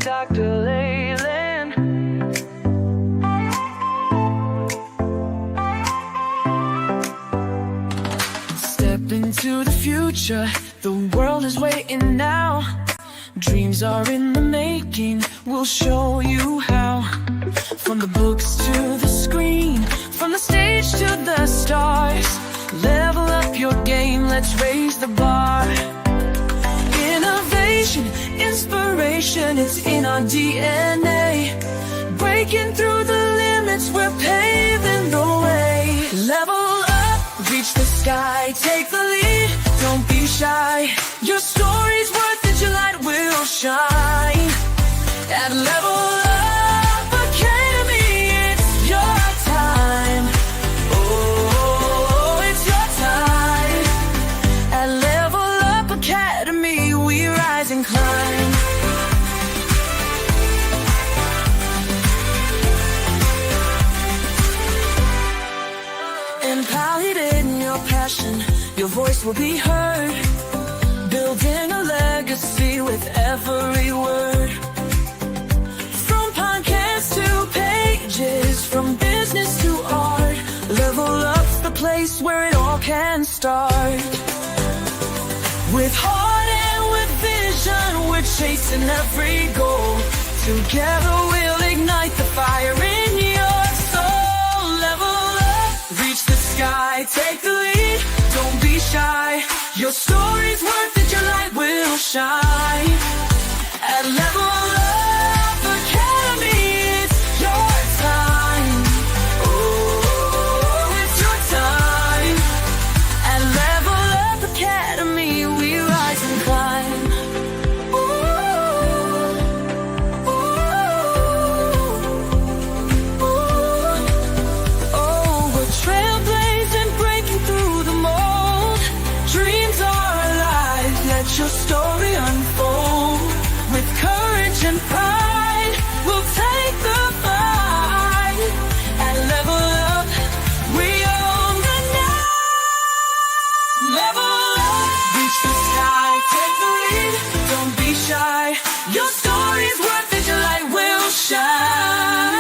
Dr. Leyland. Step into the future, the world is waiting now. Dreams are in the making, we'll show you how. From the books to the screen, from the stage to the stars. Level up your game, let's raise the bar. Innovation, inspiration, it's in our DNA. Breaking through the limits, we're paving the way. Level up, reach the sky, take the lead, don't be shy. Your story's worth it, your light will shine. At Level Up Academy, it's your time. Oh, it's your time. At Level Up Academy, we rise and climb. Empowered in your passion, your voice will be heard. Building a legacy with every word. From podcasts to pages, from business to art. Level Up's the place where it all can start. With heart and with vision, we're chasing every goal. Together we'll ignite the fire in your soul. Level up, reach the sky, take the lead, don't be shy. Your story's worth it, your light will shine. At Level Up Academy, it's your time. Oh, it's your time. At Level Up Academy, we rise and climb. Ooh, ooh, ooh. Oh, we're trailblazing, breaking through the mold. Dreams are alive, let your story unfold. With courage and pride, we'll take the fight. At Level Up, we own the night. Level up, reach the sky, take the lead, don't be shy. Your story's worth it, your light will shine.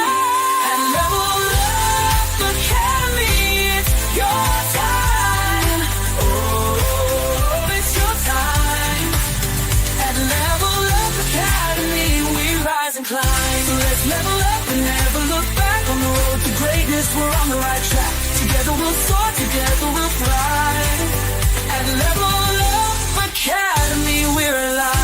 At Level Up Academy, it's your time. Oh, it's your time. At Level Up Academy, we rise and climb. So let's level up and never look back. On the road to greatness, we're on the right track. Together we'll soar, together we'll thrive. At Level Up Academy, we're alive.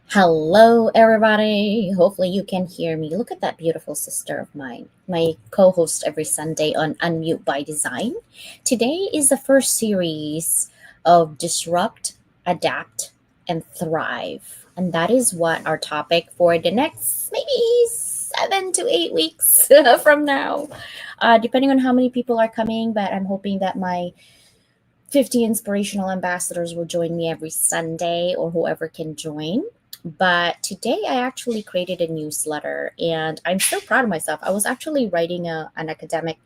Hello, everybody. Hopefully, you can hear me. Look at that beautiful sister of mine, my co host every Sunday on Unmute by Design. Today is the first series of Disrupt, Adapt, and Thrive. And that is what our topic for the next maybe 7 to 8 weeks from now, depending on how many people are coming. But I'm hoping that my 50 inspirational ambassadors will join me every Sunday, or whoever can join. But today I actually created a newsletter and I'm so proud of myself. I was actually writing an academic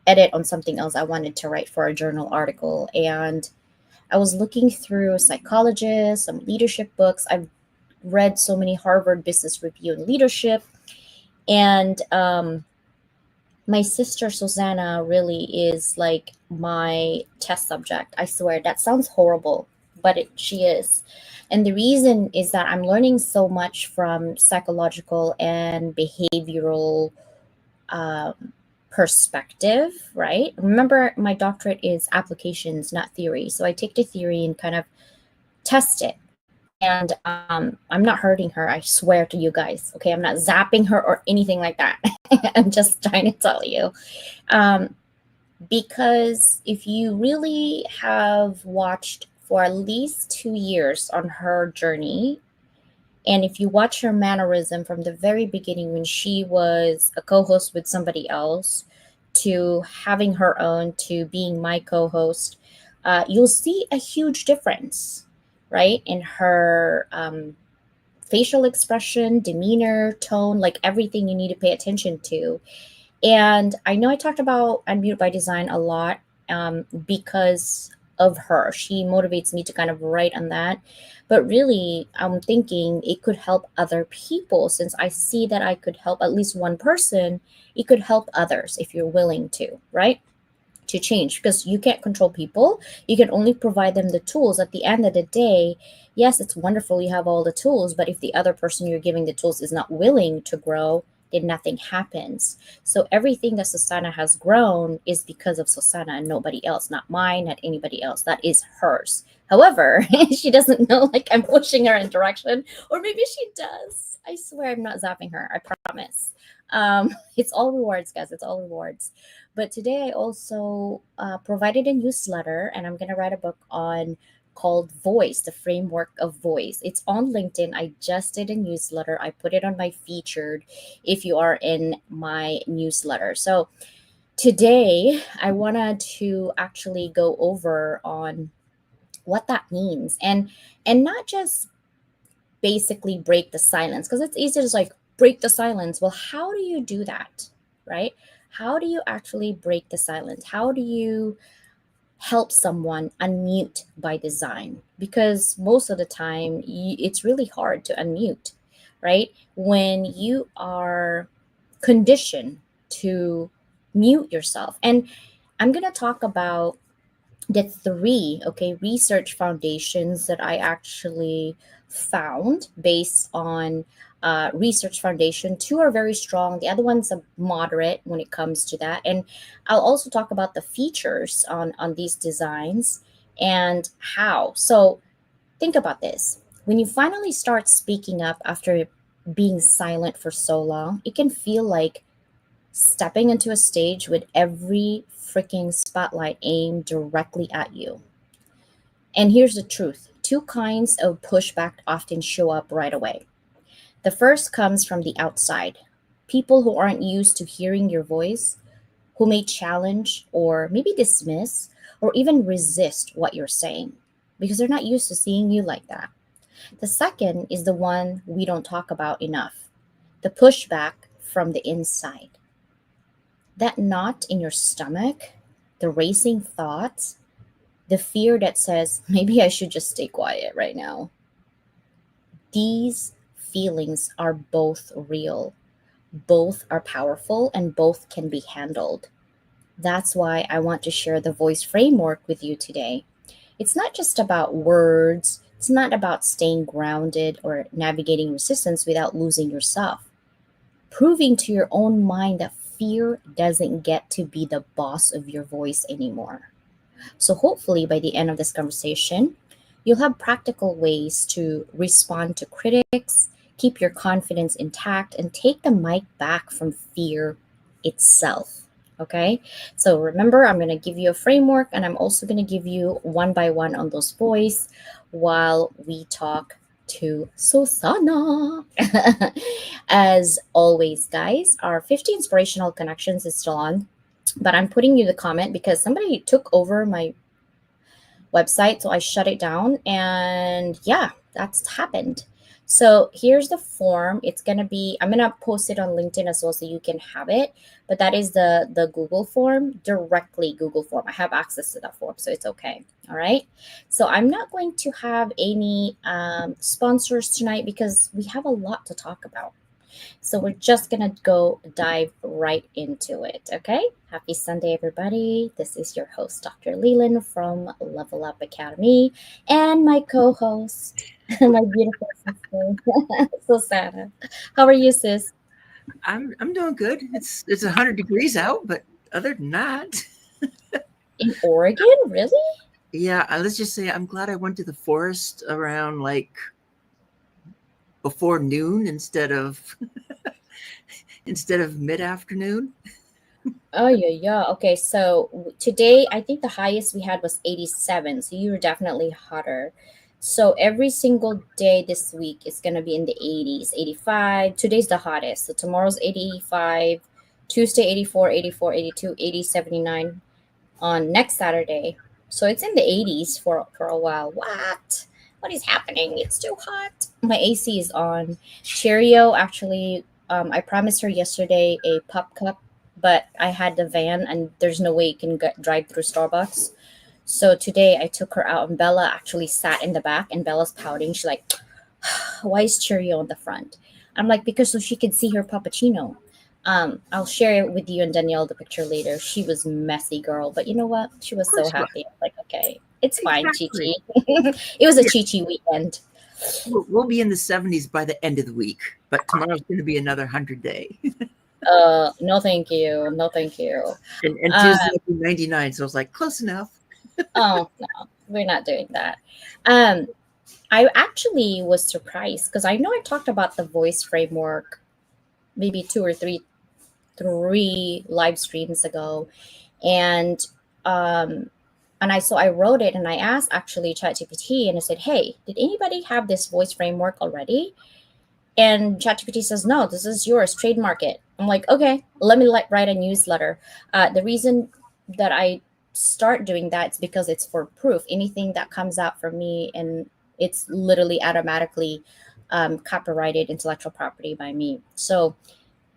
edit on something else I wanted to write for a journal article. And I was looking through psychologists, some leadership books. I've read so many Harvard Business Review and leadership. And my sister Susanna really is like my test subject. I swear that sounds horrible, but she is. And the reason is that I'm learning so much from psychological and behavioral perspective, right? Remember, my doctorate is applications, not theory. So I take the theory and kind of test it. And I'm not hurting her, I swear to you guys. Okay, I'm not zapping her or anything like that. I'm just trying to tell you. Because if you really have watched for at least 2 years on her journey, and if you watch her mannerism from the very beginning when she was a co-host with somebody else to having her own to being my co-host, you'll see a huge difference, right? In her facial expression, demeanor, tone, like everything you need to pay attention to. And I know I talked about Unmute by Design a lot because of her. She motivates me to kind of write on that. But really, I'm thinking it could help other people since I see that I could help at least one person. It could help others if you're willing to, right? To change because you can't control people. You can only provide them the tools. At the end of the day, yes, it's wonderful you have all the tools, but if the other person you're giving the tools is not willing to grow, then nothing happens. So everything that Susanna has grown is because of Susanna and nobody else, not mine, not anybody else. That is hers. However, she doesn't know like I'm pushing her in direction, or maybe she does. I swear I'm not zapping her. I promise. It's all rewards, guys. It's all rewards. But today I also provided a newsletter, and I'm gonna write a book on called Voice, the framework of voice. It's on LinkedIn. I just did a newsletter. I put it on my featured if you are in my newsletter. So today I wanted to actually go over on what that means and not just basically break the silence because it's easy to just like break the silence. Well, how do you do that? Right? How do you actually break the silence? How do you help someone unmute by design? Because most of the time, it's really hard to unmute, right? When you are conditioned to mute yourself. And I'm going to talk about the three research foundations that I actually found based on research foundation. Two are very strong, the other one's a moderate when it comes to that. And I'll also talk about the features on these designs and how. So think about this: when you finally start speaking up after being silent for so long, it can feel like stepping into a stage with every freaking spotlight aimed directly at you. And here's the truth: two kinds of pushback often show up right away. The first comes from the outside, people who aren't used to hearing your voice, who may challenge or maybe dismiss or even resist what you're saying because they're not used to seeing you like that. The second is the one we don't talk about enough: the pushback from the inside. That knot in your stomach, the racing thoughts, the fear that says, maybe I should just stay quiet right now. These feelings are both real, both are powerful, and both can be handled. That's why I want to share the voice framework with you today. It's not just about words, it's not about staying grounded or navigating resistance without losing yourself. Proving to your own mind that fear doesn't get to be the boss of your voice anymore. So, hopefully, by the end of this conversation, you'll have practical ways to respond to critics, keep your confidence intact, and take the mic back from fear itself. Okay, so remember, I'm going to give you a framework and I'm also going to give you one by one on those voice while we talk to Susanna. As always, guys, our 50 inspirational connections is still on, but I'm putting you the comment because somebody took over my website, so I shut it down. And yeah, that's happened. So here's the form. It's gonna be, I'm gonna post it on LinkedIn as well so you can have it. But that is the Google form, directly Google form. I have access to that form, so it's okay. All right. So I'm not going to have any sponsors tonight because we have a lot to talk about. So we're just gonna go dive right into it. Okay. Happy Sunday, everybody. This is your host, Dr. Leland from Level Up Academy, and my co-host, my beautiful sister, Susanna. How are you, sis? I'm doing good. It's 100 degrees out, but other than that, In Oregon, really? yeah. Let's just say I'm glad I went to the forest around like before noon instead of mid afternoon. Oh yeah, yeah. Okay, so today I think the highest we had was 87. So you were definitely hotter. So every single day this week is gonna be in the 80s, 85. Today's the hottest. So tomorrow's 85, Tuesday 84, 84, 82, 80, 79 on next Saturday. So it's in the 80s for a while. What? What is happening? It's too hot. My AC is on. Cheerio actually I promised her yesterday a pup cup but I had the van and there's no way you can drive through Starbucks. So today I took her out and Bella actually sat in the back and Bella's pouting. She's like, why is Cheerio on the front? I'm like, because so she could see her puppuccino. I'll share it with you and Danielle the picture later. She was messy girl, but you know what? She Of was so course you are. happy. I was like, okay, it's fine, Chi Exactly. Chi. It was a Yeah. Chi Chi weekend. We'll be in the 70s by the end of the week, but tomorrow's going to be another 100-day. No, thank you. No, thank you. And Uh, Tuesday will be 99. So I was like, close enough. oh no, we're not doing that. Um, I actually was surprised because I know I talked about the voice framework maybe two or three live streams ago, and um, I wrote it and I asked actually ChatGPT and I said, "Hey, did anybody have this voice framework already?" And ChatGPT says, "No, this is yours. Trademark it." I'm like, "Okay, let me write a newsletter." The reason that I start doing that is because it's for proof. Anything that comes out from me and it's literally automatically copyrighted intellectual property by me. So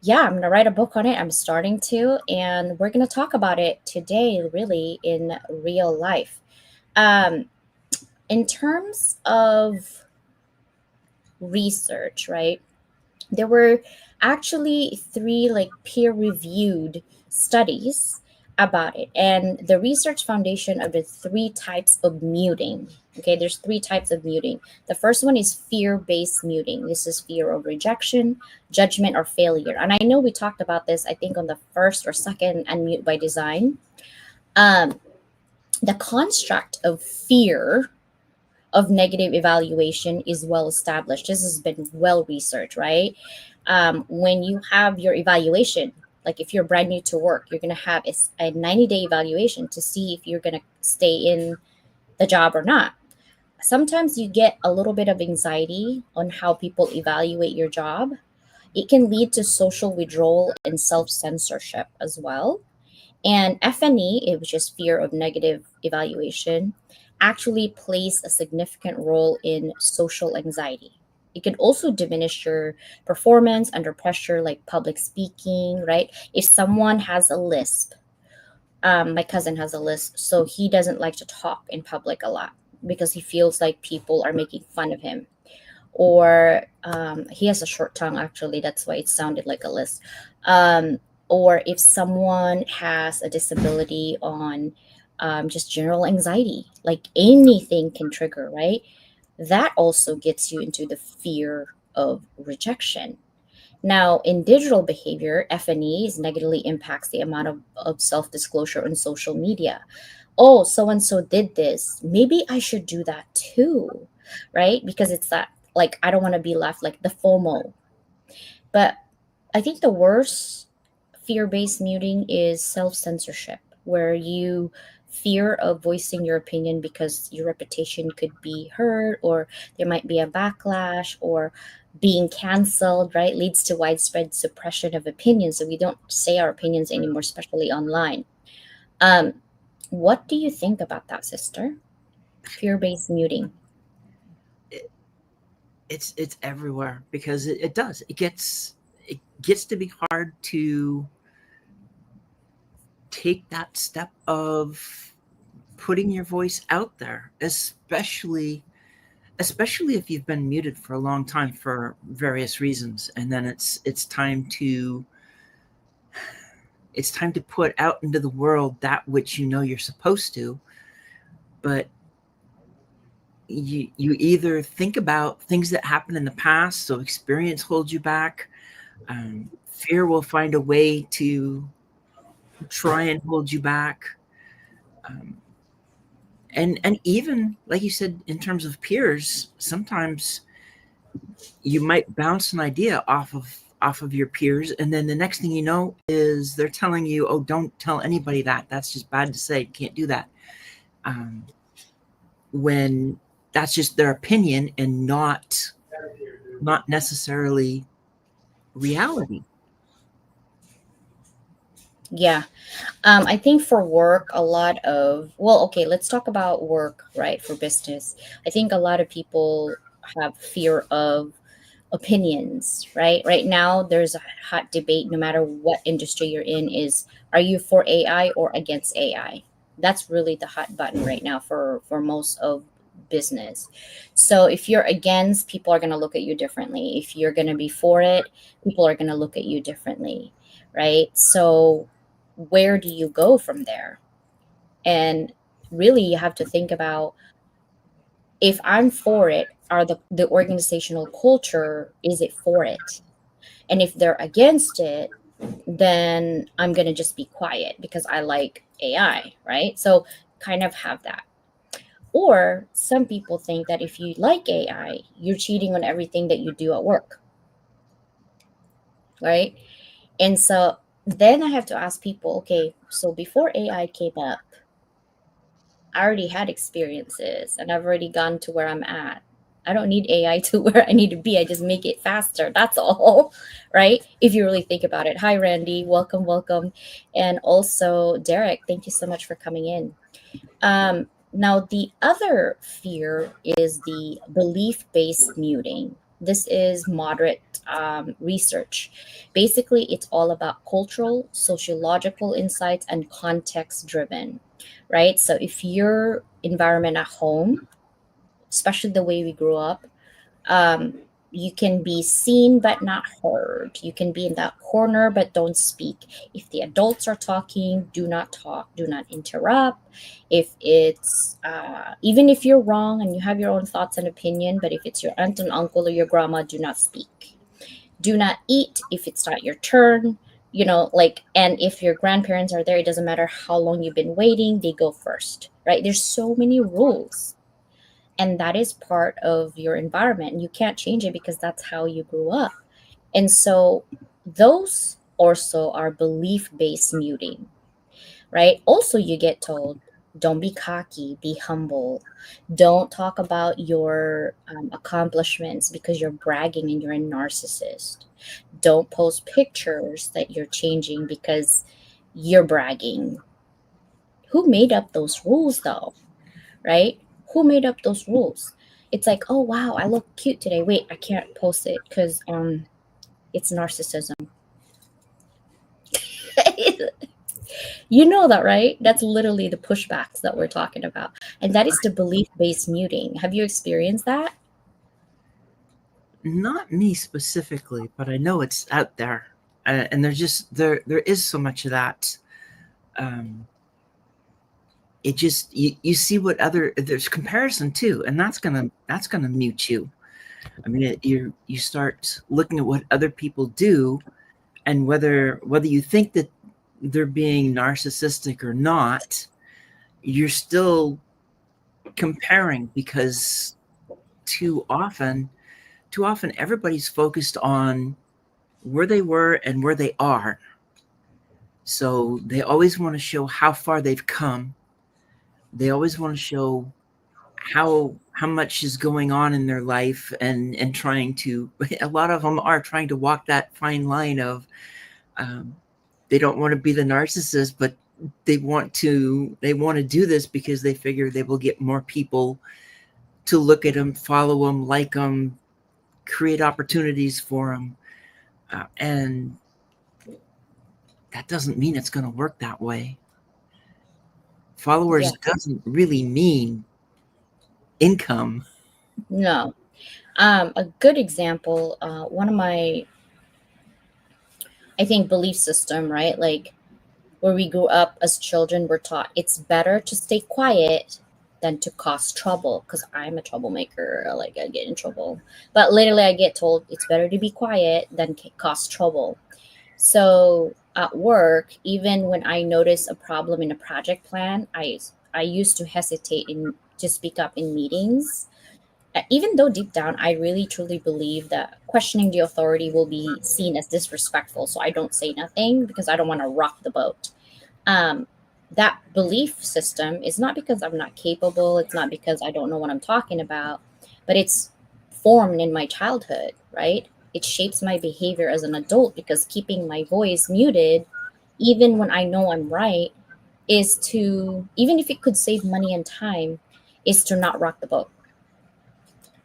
yeah, I'm gonna write a book on it. I'm starting to, and we're gonna talk about it today, really in real life. Um, in terms of research, right? There were actually three like peer-reviewed studies about it, and the research foundation of the three types of muting. Okay, there's three types of muting. The first one is fear-based muting. This is fear of rejection, judgment, or failure. And I know we talked about this, I think, on the first or second Unmute by Design. Um, the construct of fear of negative evaluation is well established. This has been well researched, right? When you have your evaluation, like if you're brand new to work, you're going to have a 90-day evaluation to see if you're going to stay in the job or not. Sometimes you get a little bit of anxiety on how people evaluate your job. It can lead to social withdrawal and self censorship as well. And FNE, which is fear of negative evaluation, actually plays a significant role in social anxiety. It can also diminish your performance under pressure, like public speaking, right? If someone has a lisp, my cousin has a lisp, so he doesn't like to talk in public a lot because he feels like people are making fun of him. Or he has a short tongue, actually, that's why it sounded like a lisp. um, or if someone has a disability on just general anxiety, like anything can trigger, right? That also gets you into the fear of rejection. Now, in digital behavior, FNEs negatively impacts the amount of self-disclosure on social media. Oh, so and so did this. Maybe I should do that too, right? Because it's that, like, I don't want to be left like the FOMO. But I think the worst fear based muting is self censorship, where you fear of voicing your opinion because your reputation could be hurt, or there might be a backlash, or being canceled, right? Leads to widespread suppression of opinions. So we don't say our opinions anymore, especially online. Um, what do you think about that, sister? Fear based muting. It, it's everywhere because it does. It gets to be hard to take that step of putting your voice out there, especially if you've been muted for a long time for various reasons, and then it's time to put out into the world that which you know you're supposed to, but you either think about things that happened in the past, so experience holds you back. Fear will find a way to try and hold you back. um, and even like you said, in terms of peers, sometimes you might bounce an idea off of your peers, and then the next thing you know is they're telling you, oh, don't tell anybody that's just bad to say, can't do that. um, when that's just their opinion and not necessarily reality. Yeah. I think for work, a lot of, well, okay, let's talk about work, right? For business. I think a lot of people have fear of opinions, right? Right now, there's a hot debate, no matter what industry you're in, is are you for AI or against AI? That's really the hot button right now for most of business. So if you're against, people are going to look at you differently. If you're going to be for it, people are going to look at you differently, right? So where do you go from there? And really, you have to think about, if I'm for it, are the organizational culture, is it for it? And if they're against it, then I'm going to just be quiet because I like AI, right? So kind of have that. Or some people think that if you like AI, you're cheating on everything that you do at work, right? And so then I have to ask people, okay, so before AI came up, I already had experiences and I've already gone to where I'm at. I don't need AI to where I need to be. I just make it faster. That's all, right? If you really think about it. Hi, Randy. Welcome, welcome. And also, Derek, thank you so much for coming in. Now, the other fear is the belief based muting. This is moderate research. Basically, it's all about cultural, sociological insights, and context driven, right? So, if your environment at home, especially the way we grew up, um, you can be seen but not heard. You can be in that corner but don't speak. If the adults are talking, do not talk, do not interrupt. If it's even if you're wrong and you have your own thoughts and opinion, but if it's your aunt and uncle or your grandma, do not speak. Do not eat if it's not your turn. Like, and if your grandparents are there, it doesn't matter how long you've been waiting, they go first, right? There's so many rules, and that is part of your environment, and you can't change it because that's how you grew up. And so those also are belief based muting, right? Also, you get told, don't be cocky, be humble. Don't talk about your accomplishments because you're bragging and you're a narcissist. Don't post pictures that you're changing because you're bragging. Who made up those rules, though? Right? Who made up those rules? It's like, oh wow, I look cute today. Wait, I can't post it because it's narcissism. You know that, right? That's literally the pushbacks that we're talking about. And that is the belief-based muting. Have you experienced that? Not me specifically, but I know it's out there, and there is so much of that. Um, it just you see what other there's comparison too, and that's gonna mute you. I mean, you start looking at what other people do, and whether you think that they're being narcissistic or not, you're still comparing, because too often too often everybody's focused on where they were and where they are. So they always want to show how far they've come. They always want to show how much is going on in their life, and trying to a lot of them are trying to walk that fine line of, um, they don't want to be the narcissist, but they want to do this because they figure they will get more people to look at them, follow them, like them, create opportunities for them, and that doesn't mean it's going to work that way. Yeah, Followers doesn't really mean income. no. A good example, one of my, I think, belief system, right? Like, where we grew up as children, we're taught it's better to stay quiet than to cause trouble. Because I'm a troublemaker, like I get in trouble. But literally, I get told it's better to be quiet than cause trouble. So at work, even when I notice a problem in a project plan, I used to hesitate in to speak up in meetings. Even though deep down I really truly believe that questioning the authority will be seen as disrespectful, so I don't say nothing because I don't want to rock the boat. um, that belief system is not because I'm not capable, it's not because I don't know what I'm talking about, but it's formed in my childhood, right? It shapes my behavior as an adult because keeping my voice muted, even when I know I'm right, is to, even if it could save money and time, is to not rock the boat.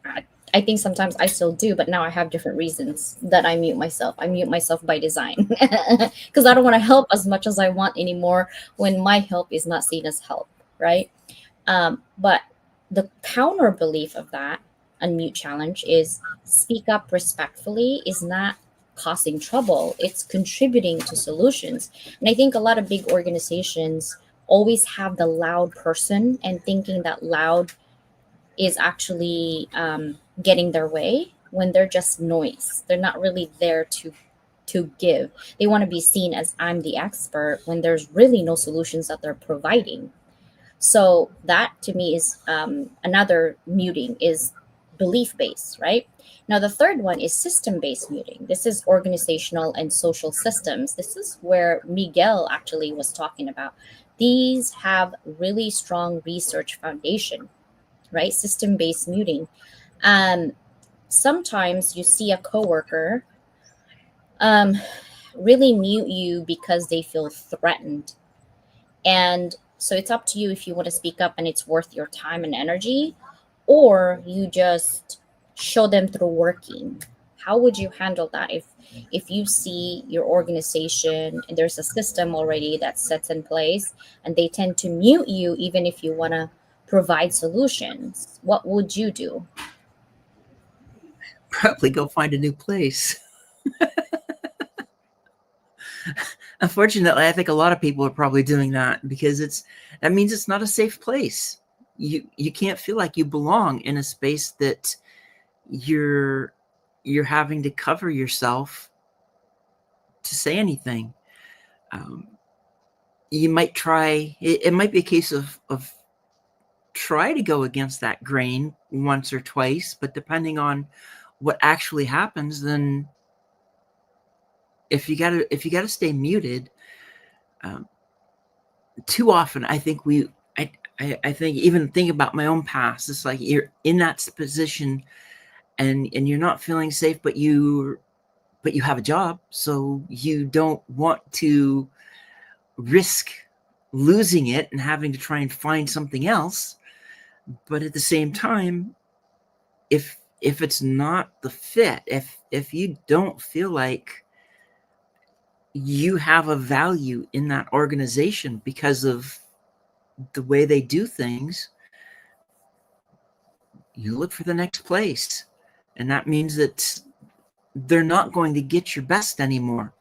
I, I think sometimes I still do, but now I have different reasons that I mute myself. I mute myself by design because I don't want to help as much as I want anymore when my help is not seen as help, right? But the counter belief of that unmute challenge is speak up respectfully is not causing trouble, it's contributing to solutions. And I think a lot of big organizations always have the loud person and thinking that loud is actually getting their way when they're just noise. They're not really there to give. They want to be seen as I'm the expert when there's really no solutions that they're providing. So that to me is another muting is belief based, right? Now the third one is system based muting. This is organizational and social systems. This is where Miguel actually was talking about. These have really strong research foundation, right? System based muting. Um, Sometimes you see a coworker um, really mute you because they feel threatened. And so it's up to you if you want to speak up and it's worth your time and energy, or you just show them through working. How would you handle that if you see your organization and there's a system already that's set in place and they tend to mute you even if you want to provide solutions? What would you do? Probably go find a new place. Unfortunately, I think a lot of people are probably doing that because that means it's not a safe place. You can't feel like you belong in a space that you're having to cover yourself to say anything. You might try. It might be a case of try to go against that grain once or twice, but depending on what actually happens, then if you gotta stay muted, um, too often I think I think even think about my own past. It's like you're in that position and you're not feeling safe, but you have a job, so you don't want to risk losing it and having to try and find something else. But at the same time, if it's not the fit, if you don't feel like you have a value in that organization because of the way they do things, you look for the next place. And that means that they're not going to get your best anymore.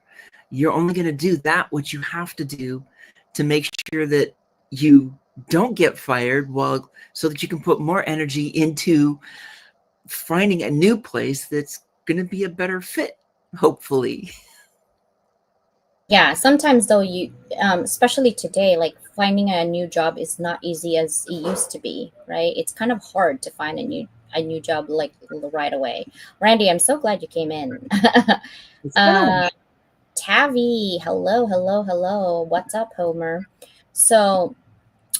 You're only going to do that what you have to do to make sure that you don't get fired, well, so that you can put more energy into finding a new place that's going to be a better fit, hopefully. Yeah, sometimes though you especially today, like finding a new job is not easy as it used to be, right? It's kind of hard to find a new job like right away. Randy, I'm so glad you came in. It's fun. uh Tavi, hello, hello, hello. What's up, Homer? So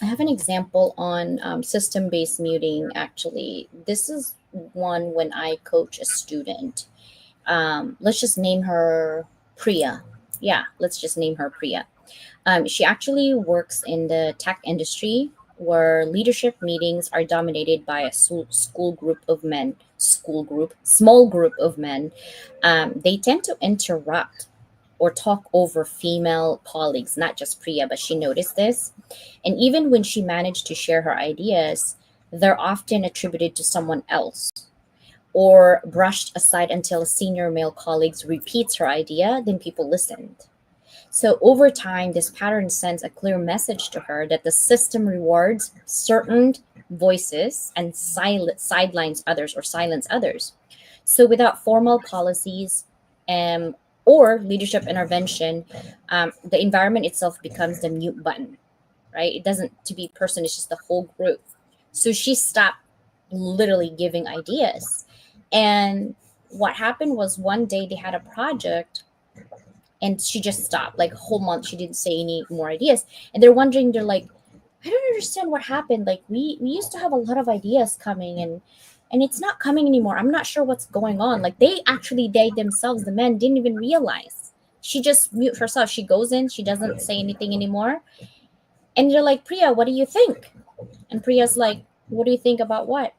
I have an example on system-based muting. Actually, this is one when I coach a student. Let's just name her Priya. Yeah, let's just name her Priya. She actually works in the tech industry where leadership meetings are dominated by a school group of men, small group of men. They tend to interrupt or talk over female colleagues, not just Priya, but she noticed this. And even when she managed to share her ideas, they're often attributed to someone else or brushed aside until a senior male colleague repeats her idea, then people listened. So over time, this pattern sends a clear message to her that the system rewards certain voices and sidelines others or silence others. So without formal policies um, or leadership intervention, the environment itself becomes the mute button, right? It doesn't to be person, it's just the whole group. So she stopped literally giving ideas. And what happened was one day they had a project and she just stopped like a whole month. She didn't say any more ideas. And they're wondering, they're like, I don't understand what happened. Like we used to have a lot of ideas coming and it's not coming anymore. I'm not sure what's going on. Like they themselves, the men didn't even realize. She just mute herself. She goes in, she doesn't say anything anymore. And they're like, Priya, what do you think? And Priya's like, what do you think about what?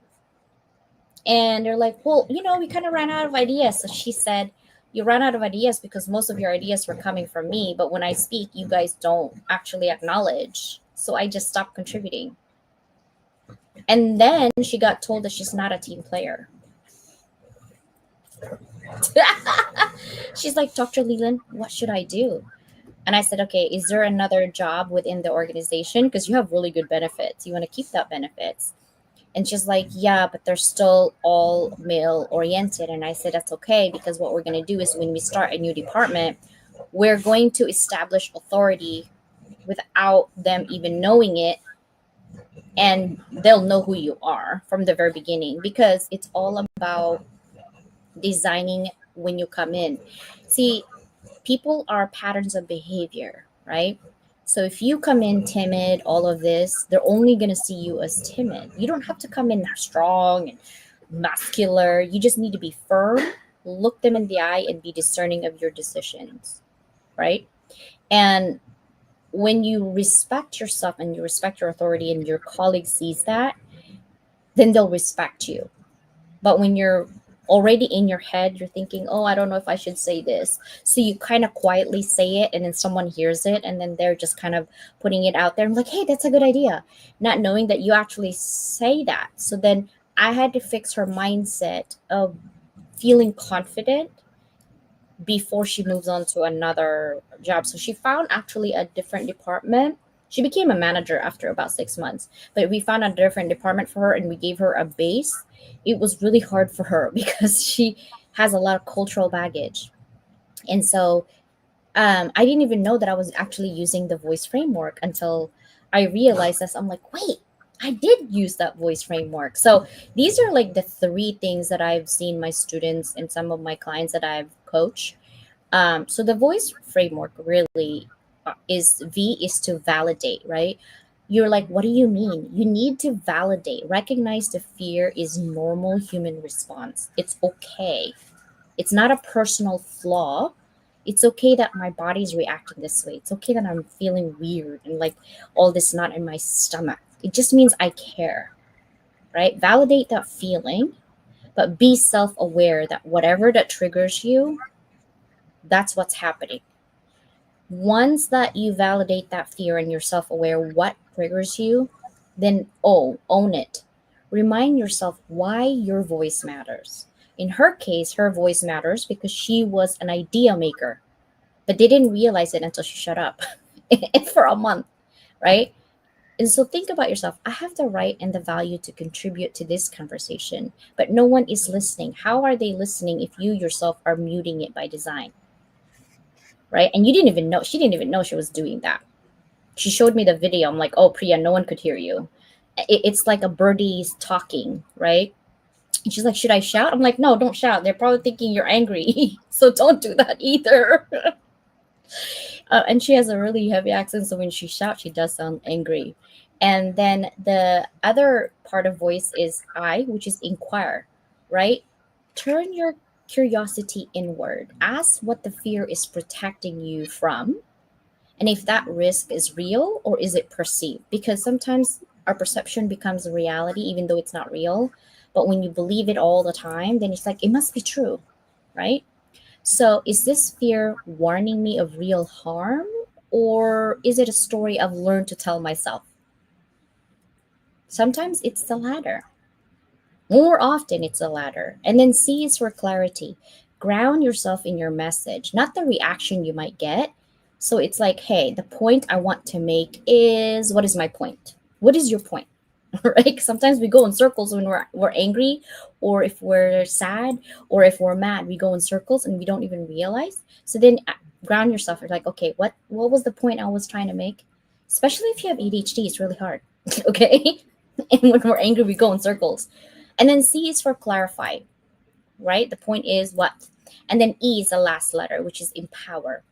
And they're like, well, we kind of ran out of ideas. So she said, you ran out of ideas because most of your ideas were coming from me. But when I speak, you guys don't actually acknowledge. So I just stopped contributing. And then she got told that she's not a team player. She's like, Dr. Leland, what should I do? And I said, okay, is there another job within the organization? Because you have really good benefits. You want to keep that benefits. And she's like, yeah, but they're still all male oriented. And I said, that's okay, because what we're going to do is when we start a new department, we're going to establish authority without them even knowing it. And they'll know who you are from the very beginning, because it's all about designing when you come in. See, people are patterns of behavior, right? So if you come in timid, all of this, they're only going to see you as timid. You don't have to come in strong and muscular. You just need to be firm, look them in the eye, and be discerning of your decisions, right? And when you respect yourself and you respect your authority and your colleague sees that, then they'll respect you. But when you're already in your head, you're thinking, oh, I don't know if I should say this. So you kind of quietly say it, and then someone hears it, and then they're just kind of putting it out there. I'm like, hey, that's a good idea, not knowing that you actually say that. So then I had to fix her mindset of feeling confident before she moves on to another job. So she found actually a different department. She became a manager after about 6 months, but we found a different department for her and we gave her a base. It was really hard for her because she has a lot of cultural baggage. And so I didn't even know that I was actually using the voice framework until I realized this. I'm like, wait, I did use that voice framework. So these are like the three things that I've seen my students and some of my clients that I've coached. So the voice framework really is V is to validate, right? You're like, what do you mean? You need to validate, recognize the fear is normal human response. It's okay. It's not a personal flaw. It's okay that my body's reacting this way. It's okay that I'm feeling weird and like all this knot in my stomach. It just means I care, right? Validate that feeling, but be self aware that whatever that triggers you, that's what's happening. Once that you validate that fear and you're self aware what triggers you, then own it. Remind yourself why your voice matters. In her case, her voice matters because she was an idea maker, but they didn't realize it until she shut up for a month, right? And so think about yourself. I have the right and the value to contribute to this conversation, but no one is listening. How are they listening if you yourself are muting it by design? Right? And you didn't even know, she didn't even know she was doing that. She showed me the video. I'm like, oh, Priya, no one could hear you. It's like a birdie's talking, right? And she's like, should I shout? I'm like, no, don't shout. They're probably thinking you're angry. So don't do that either. And she has a really heavy accent. So when she shouts, she does sound angry. And then the other part of voice is I, which is inquire, right? Turn your curiosity inward. Ask what the fear is protecting you from, and if that risk is real or is it perceived. Because sometimes our perception becomes a reality, even though it's not real. But when you believe it all the time, then it's like, it must be true, right? So is this fear warning me of real harm, or is it a story I've learned to tell myself? Sometimes it's the latter. More often, it's the latter. And then C is for clarity. Ground yourself in your message, not the reaction you might get. So it's like, hey, the point I want to make is, what is my point? What is your point? Right? Sometimes we go in circles when we're angry, or if we're sad, or if we're mad, we go in circles and we don't even realize. So then ground yourself. You're like, okay, what was the point I was trying to make? Especially if you have ADHD, it's really hard. Okay. And when we're angry, we go in circles. And then C is for clarify, right? The point is what? And then E is the last letter, which is empower.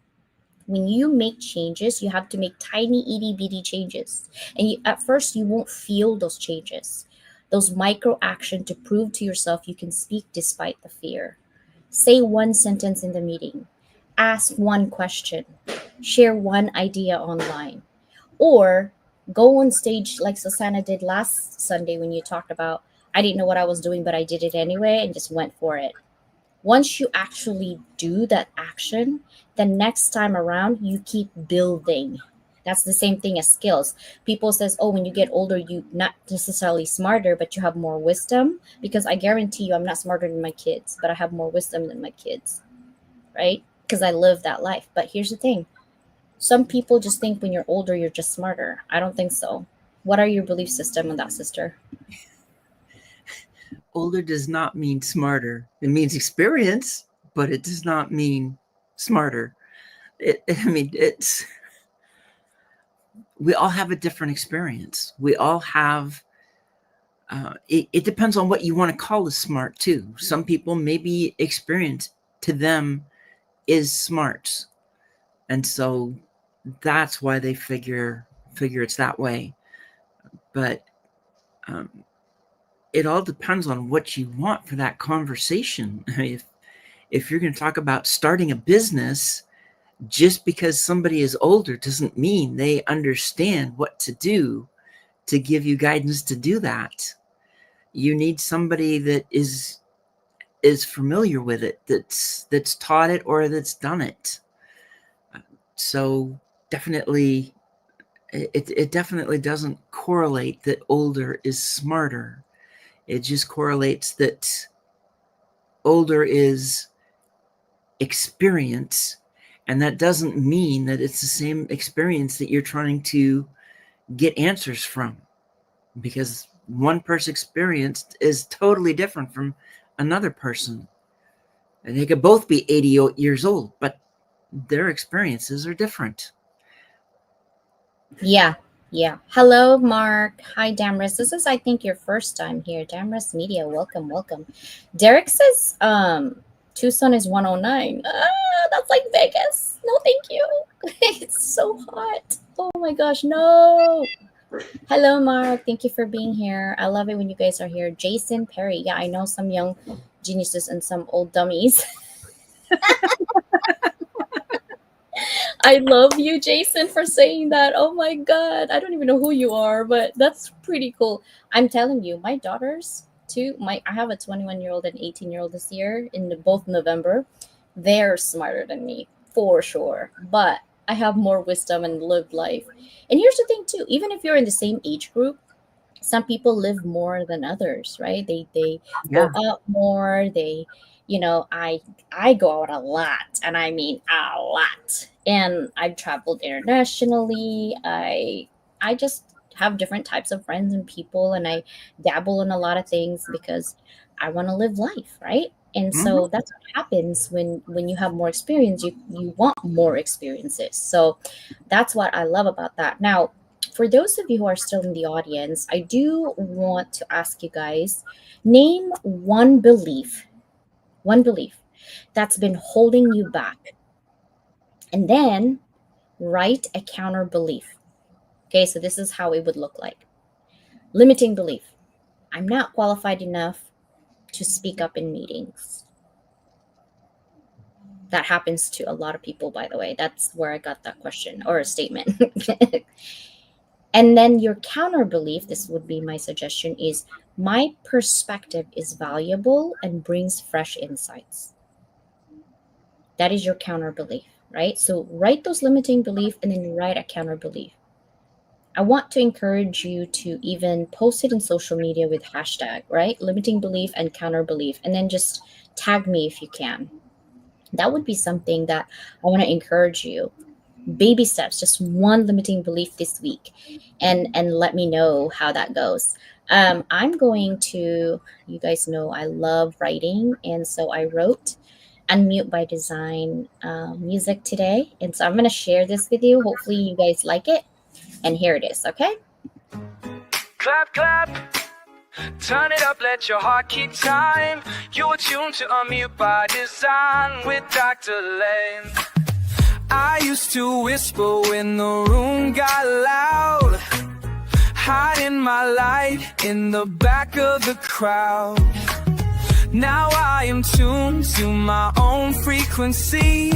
When you make changes, you have to make tiny, itty bitty changes. And at first, you won't feel those changes, those micro action to prove to yourself you can speak despite the fear. Say one sentence in the meeting, ask one question, share one idea online, or go on stage like Susanna did last Sunday when you talked about I didn't know what I was doing, but I did it anyway and just went for it. Once you actually do that action, the next time around you keep building. That's the same thing as skills. People says, oh, when you get older, you not necessarily smarter, but you have more wisdom. Because I guarantee you I'm not smarter than my kids, but I have more wisdom than my kids, right? Because I live that life. But here's the thing. Some people just think when you're older you're just smarter. I don't think so. What are your belief system on that, sister? Older does not mean smarter. It means experience, but it does not mean smarter. We all have a different experience. We all have, it depends on what you want to call as smart too. Some people, maybe experience to them is smart. And so that's why they figure it's that way. But it all depends on what you want for that conversation. I mean, if you're going to talk about starting a business, just because somebody is older doesn't mean they understand what to do to give you guidance to do that. You need somebody that is familiar with it, that's taught it or that's done it. So definitely, it definitely doesn't correlate that older is smarter. It just correlates that older is experience, and that doesn't mean that it's the same experience that you're trying to get answers from, because one person's experience is totally different from another person. And they could both be 80 years old, but their experiences are different. Yeah. Hello, Mark. Hi, Damris. This is, I think, your first time here. Damris Media, welcome. Derek says Tucson is 109. That's like Vegas. No, thank you. It's so hot. Oh my gosh, no. Hello, Mark. Thank you for being here. I love it when you guys are here. Jason Perry. Yeah, I know some young geniuses and some old dummies. I love you, Jason, for saying that. Oh my God. I don't even know who you are, but that's pretty cool. I'm telling you, my daughters too, I have a 21-year-old and 18-year-old this year in both November. They're smarter than me for sure, but I have more wisdom and lived life. And here's the thing too, even if you're in the same age group, some people live more than others, right? They Yeah. go out more. They, I go out a lot, and I mean a lot. And I've traveled internationally. I just have different types of friends and people, and I dabble in a lot of things because I want to live life, right? And so that's what happens when you have more experience. You want more experiences. So that's what I love about that. Now, for those of you who are still in the audience, I do want to ask you guys, name one belief that's been holding you back, and then write a counter belief. Okay, so this is how it would look like. Limiting belief. I'm not qualified enough to speak up in meetings. That happens to a lot of people, by the way. That's where I got that question or a statement. And then your counter belief, this would be my suggestion, is my perspective is valuable and brings fresh insights. That is your counter belief, right? So write those limiting beliefs and then write a counter belief. I want to encourage you to even post it in social media with hashtag, right? Limiting belief and counter belief, and then just tag me if you can. That would be something that I want to encourage you. Baby steps, just one limiting belief this week, and let me know how that goes. I'm going to, you guys know I love writing, and so I wrote Unmute by Design music today, and so I'm going to share this with you. Hopefully you guys like it, and here it is. Okay, Clap, clap, turn it up, let your heart keep time. You're tuned to Unmute by Design with Dr. Leyland. I used to whisper when the room got loud, hiding my light in the back of the crowd. Now I am tuned to my own frequency.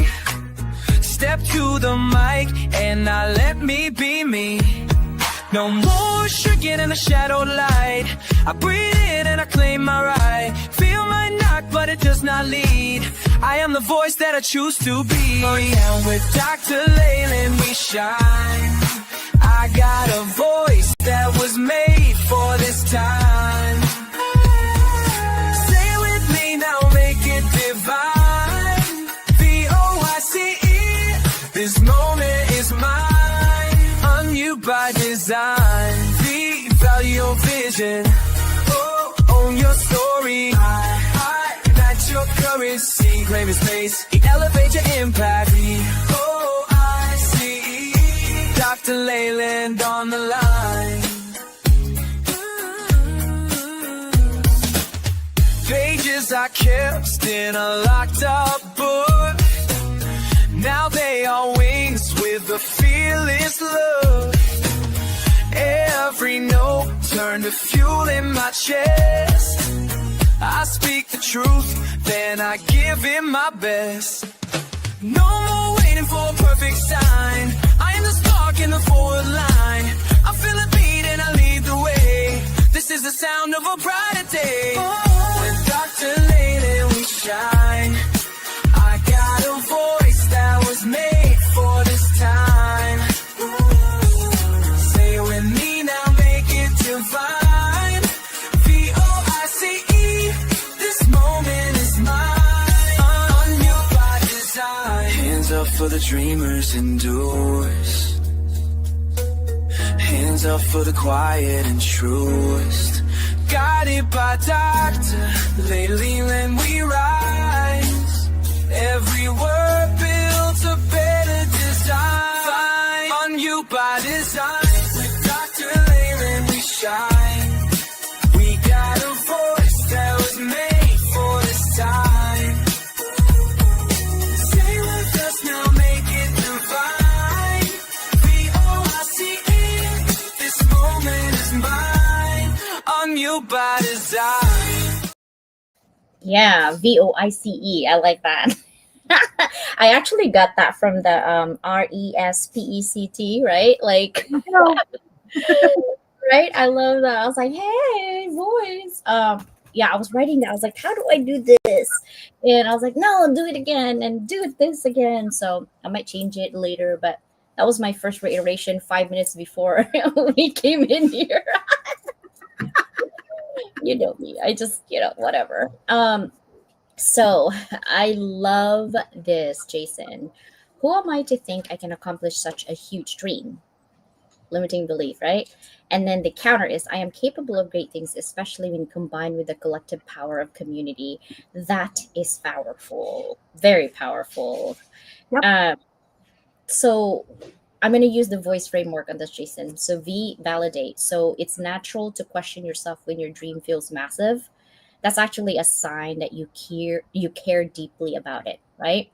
Step to the mic and now let me be me. No more shrinking in the shadow light. I breathe in and I claim my right. Feel my knock, but it does not lead. I am the voice that I choose to be. And with Dr. Leyland we shine. I got a voice that was made for this time. Say it with me now, make it divine. VOICE, this moment is mine. I'm you by design. V, value your vision. Oh, own your story. I match your currency. Claim your space, elevate your impact. VOICE, Dr. Leyland on the line. Pages I kept in a locked up book. Now they are wings with a fearless look. Every note turned to fuel in my chest. I speak the truth, then I give it my best. No more waiting for a perfect sign. I am the spark in the forward line. I feel a beat and I lead the way. This is the sound of a brighter day. With Dr. Leyland we shine. I got a voice that was made for this time. Say it with me now, make it divine. VOICE, this moment is mine. On you by design. Hands up for the dreamers and doers. Hands up for the quiet and truest. Guided by Dr. Leyland we rise. Every word builds a better design. On you by design. With Dr. Leyland we shine. We got a voice that was made for this time. Stay with us now, make it divine. VOICE, this moment is mine. On you by design. Yeah, VOICE. I like that. I actually got that from the RESPECT, right? Like, right? I love that. I was like, hey, voice. Yeah, I was writing that. I was like, how do I do this? And I was like, no, do it again and do this again. So I might change it later, but that was my first reiteration 5 minutes before we came in here. You know me. I just, whatever. So I love this, Jason. Who am I to think I can accomplish such a huge dream? Limiting belief, right? And then the counter is I am capable of great things, especially when combined with the collective power of community. That is powerful, very powerful. Yep. So I'm going to use the voice framework on this, Jason. So V, validate. So it's natural to question yourself when your dream feels massive. That's actually a sign that you care deeply about it, right?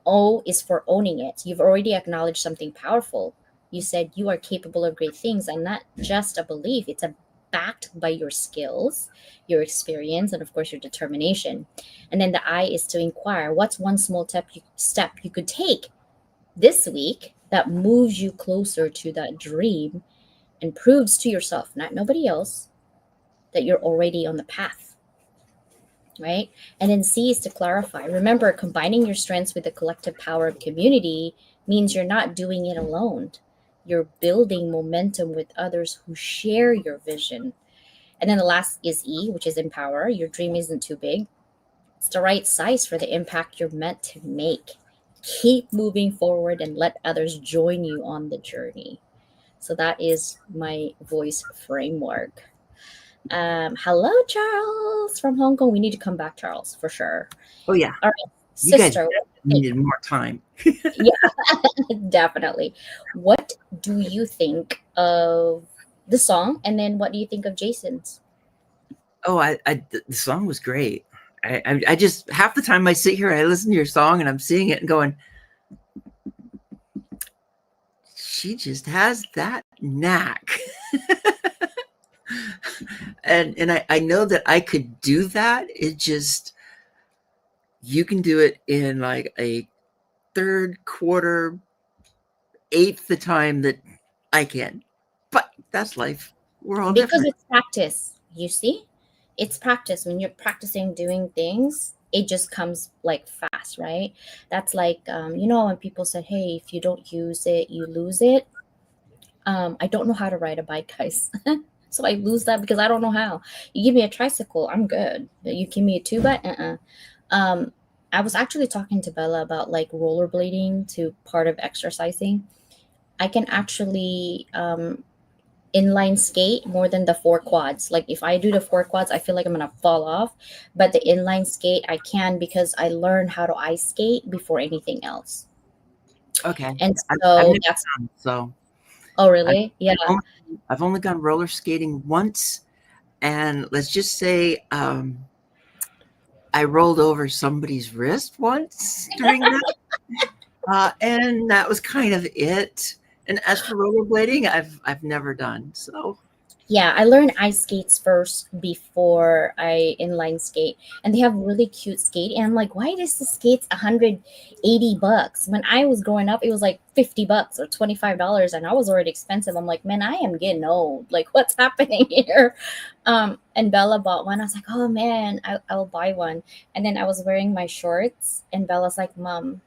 O is for owning it. You've already acknowledged something powerful. You said you are capable of great things, and not just a belief. It's backed by your skills, your experience, and of course your determination. And then the I is to inquire. What's one small step you could take this week that moves you closer to that dream and proves to yourself, not nobody else, that you're already on the path? Right? And then C is to clarify. Remember, combining your strengths with the collective power of community means you're not doing it alone. You're building momentum with others who share your vision. And then the last is E, which is empower. Your dream isn't too big. It's the right size for the impact you're meant to make. Keep moving forward and let others join you on the journey. So that is my voice framework. Hello, Charles from Hong Kong. We need to come back, Charles, for sure. Oh yeah. All right, You guys sister. needed more time. Yeah, definitely. What do you think of the song, and then what do you think of Jason's? Oh, the song was great. I just half the time I sit here and I listen to your song and I'm seeing it and going, she just has that knack. and I know that I could do that. It just, you can do it in like a third, quarter, eighth the time that I can. But That's life. We're all because different. it's practice. You see, it's practice. When you're practicing doing things, it just comes like fast, right? That's like, when people said, hey, if you don't use it you lose it. I don't know how to ride a bike, guys. So I lose that because I don't know how. You give me a tricycle, I'm good, but you give me a two by um I was actually talking to Bella about like rollerblading to part of exercising. I can actually inline skate more than the four quads. Like if I do the four quads, I feel like I'm gonna fall off. But the inline skate, I can because I learned how to ice skate before anything else. Okay. And I've so never that's, done, so oh I've, really? Yeah. I've only, I've only gone roller skating once, and let's just say I rolled over somebody's wrist once during that, and that was kind of it. And as for rollerblading, I've never done so. Yeah, I learned ice skates first before I inline skate, and they have really cute skate. And I'm like, why is the skates $180? When I was growing up, it was like $50 or $25, and I was already expensive. I'm like, man, I am getting old. Like, what's happening here? And Bella bought one. I was like, oh man, I'll buy one. And then I was wearing my shorts, and Bella's like, Mom,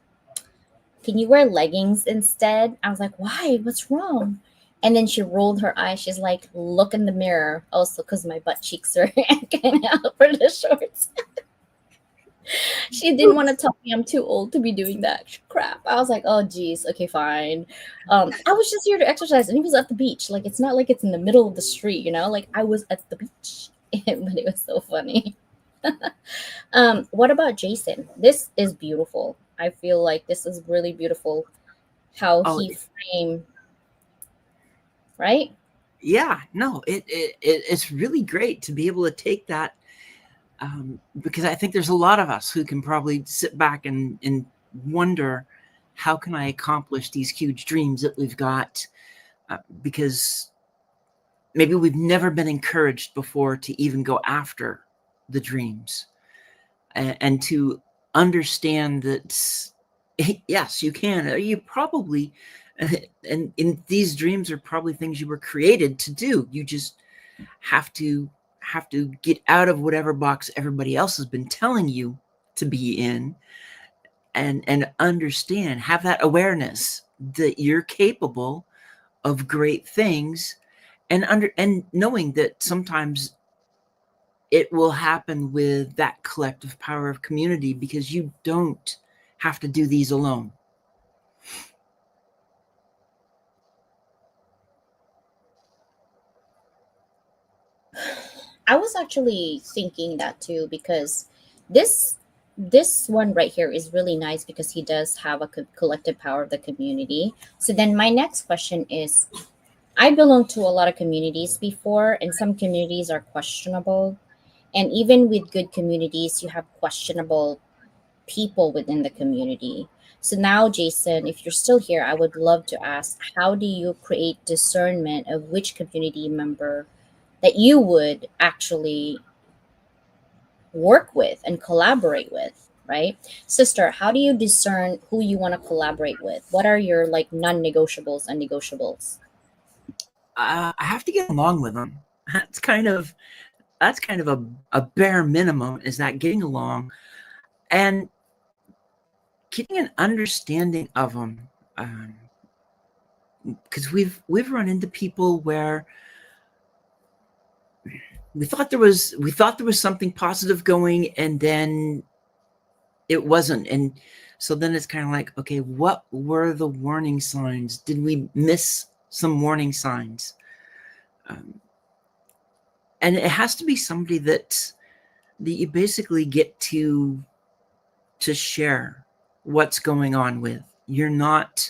can you wear leggings instead? I was like, why? What's wrong? And then she rolled her eyes. She's like, look in the mirror. Also, because my butt cheeks are hanging out for the shorts. She didn't want to tell me I'm too old to be doing that crap. I was like, oh, geez. Okay, fine. I was just here to exercise, and it was at the beach. Like, it's not like it's in the middle of the street, Like, I was at the beach. But it was so funny. What about Jason? This is beautiful. I feel like this is really beautiful how Oh, he framed, right? yeah, no, it's really great to be able to take that, because I think there's a lot of us who can probably sit back and wonder, how can I accomplish these huge dreams that we've got? Because maybe we've never been encouraged before to even go after the dreams, and to understand that yes, you can. You probably, and in these dreams are probably things you were created to do. You just have to get out of whatever box everybody else has been telling you to be in, and understand, have that awareness that you're capable of great things, and knowing that sometimes it will happen with that collective power of community, because you don't have to do these alone. I was actually thinking that too because this this one right here is really nice because he does have a collective power of the community. So then my next question is, I belong to a lot of communities before, and some communities are questionable. And even with good communities, you have questionable people within the community. So now, Jason, if you're still here, I would love to ask, how do you create discernment of which community member that you would actually work with and collaborate with, right? Sister, how do you discern who you want to collaborate with? What are your like non-negotiables and negotiables? I have to get along with them. That's kind of that's kind of a bare minimum, is that getting along and getting an understanding of them. Because we've run into people where we thought there was something positive going, and then it wasn't. And so then it's kind of like, okay, what were the warning signs? Did we miss some warning signs? Um, and it has to be somebody that you basically get to share what's going on with. You're not,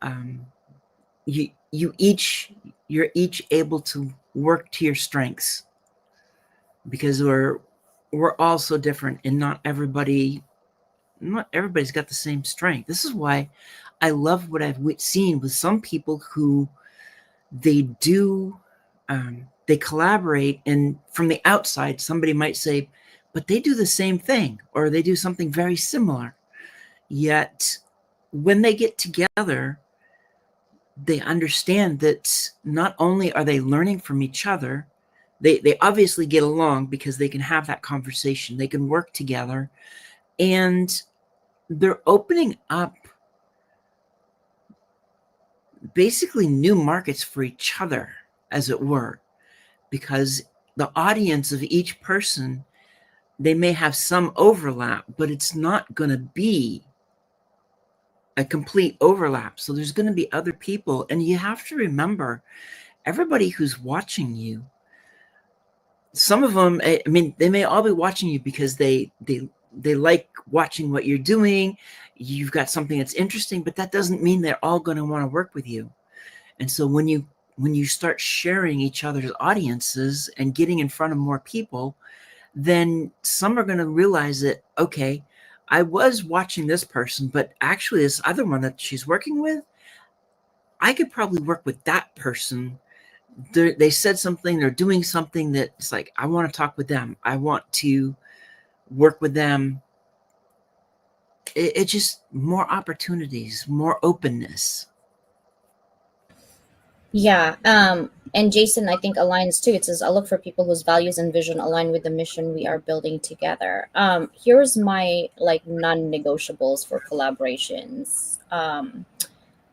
um, you're each able to work to your strengths, because we're all so different, and not everybody's got the same strength. This is why I love what I've seen with some people who they do, they collaborate, and from the outside somebody might say, but they do the same thing, or they do something very similar. Yet when they get together, they understand that not only are they learning from each other, they obviously get along because they can have that conversation, they can work together, and they're opening up basically new markets for each other, as it were, because the audience of each person, they may have some overlap, but it's not going to be a complete overlap. So there's going to be other people, and you have to remember everybody who's watching you. Some of them, I mean, they may all be watching you because they like watching what you're doing. You've got something that's interesting, but that doesn't mean they're all going to want to work with you. And so when you start sharing each other's audiences and getting in front of more people, then some are going to realize that, okay, I was watching this person, but actually this other one that she's working with, I could probably work with that person. They said something, they're doing something that's like, I want to talk with them. I want to work with them. It just more opportunities, more openness. Yeah. And Jason, I think aligns too. It says, I look for people whose values and vision align with the mission we are building together. Here's my like non-negotiables for collaborations.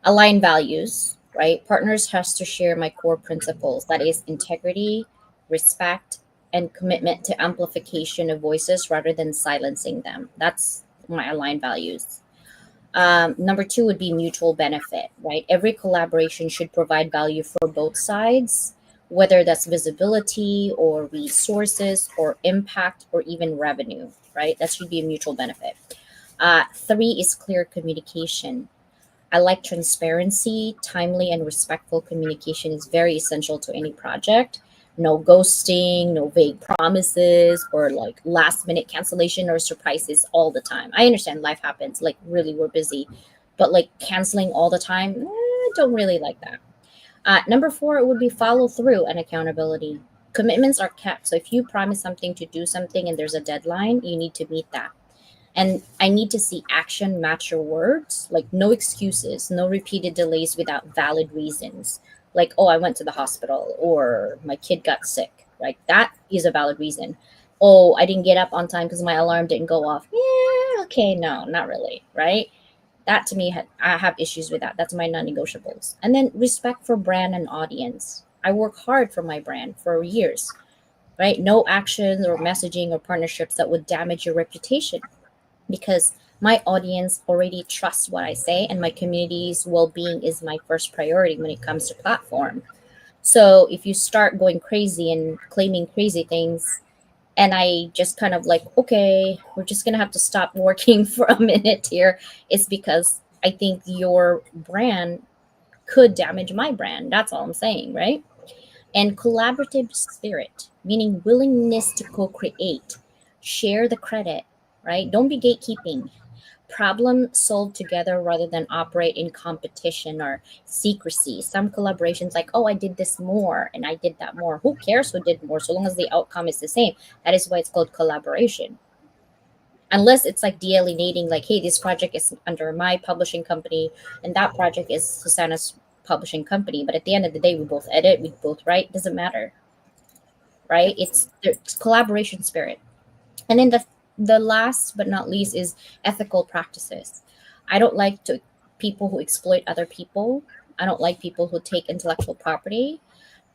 Align values, right? Partners has to share my core principles. That is integrity, respect, and commitment to amplification of voices rather than silencing them. That's my aligned values. Number two would be mutual benefit, right? Every collaboration should provide value for both sides, whether that's visibility or resources or impact or even revenue, right? That should be a mutual benefit. Three is clear communication. I like transparency, timely and respectful communication is very essential to any project. No ghosting, no vague promises, or like last minute cancellation or surprises all the time. I understand life happens, like really we're busy, but like canceling all the time, don't really like that. Number four, it would be follow through and accountability. Commitments are kept. So if you promise something to do something and there's a deadline, you need to meet that. And I need to see action match your words, like no excuses, no repeated delays without valid reasons. Like, oh, I went to the hospital or my kid got sick. Right? That is a valid reason. Oh, I didn't get up on time because my alarm didn't go off. Yeah, okay, no, not really. Right? That to me, I have issues with that. That's my non negotiables. And then respect for brand and audience. I work hard for my brand for years, right? No actions or messaging or partnerships that would damage your reputation because my audience already trusts what I say and my community's well-being is my first priority when it comes to platform. So if you start going crazy and claiming crazy things and I just kind of like, okay, we're just going to have to stop working for a minute here, it's because I think your brand could damage my brand. That's all I'm saying, right? And collaborative spirit, meaning willingness to co-create, share the credit, right? Don't be gatekeeping. Problem solve together rather than operate in competition or secrecy. Some collaborations like, oh, I did this more and I did that more. Who cares who did more so long as the outcome is the same? That is why it's called collaboration. Unless it's like de-alienating, like, hey, this project is under my publishing company and that project is Susanna's publishing company. But at the end of the day, we both edit, we both write, doesn't matter, right? It's collaboration spirit. And then the last but not least is ethical practices. I don't like to people who exploit other people. I don't like people who take intellectual property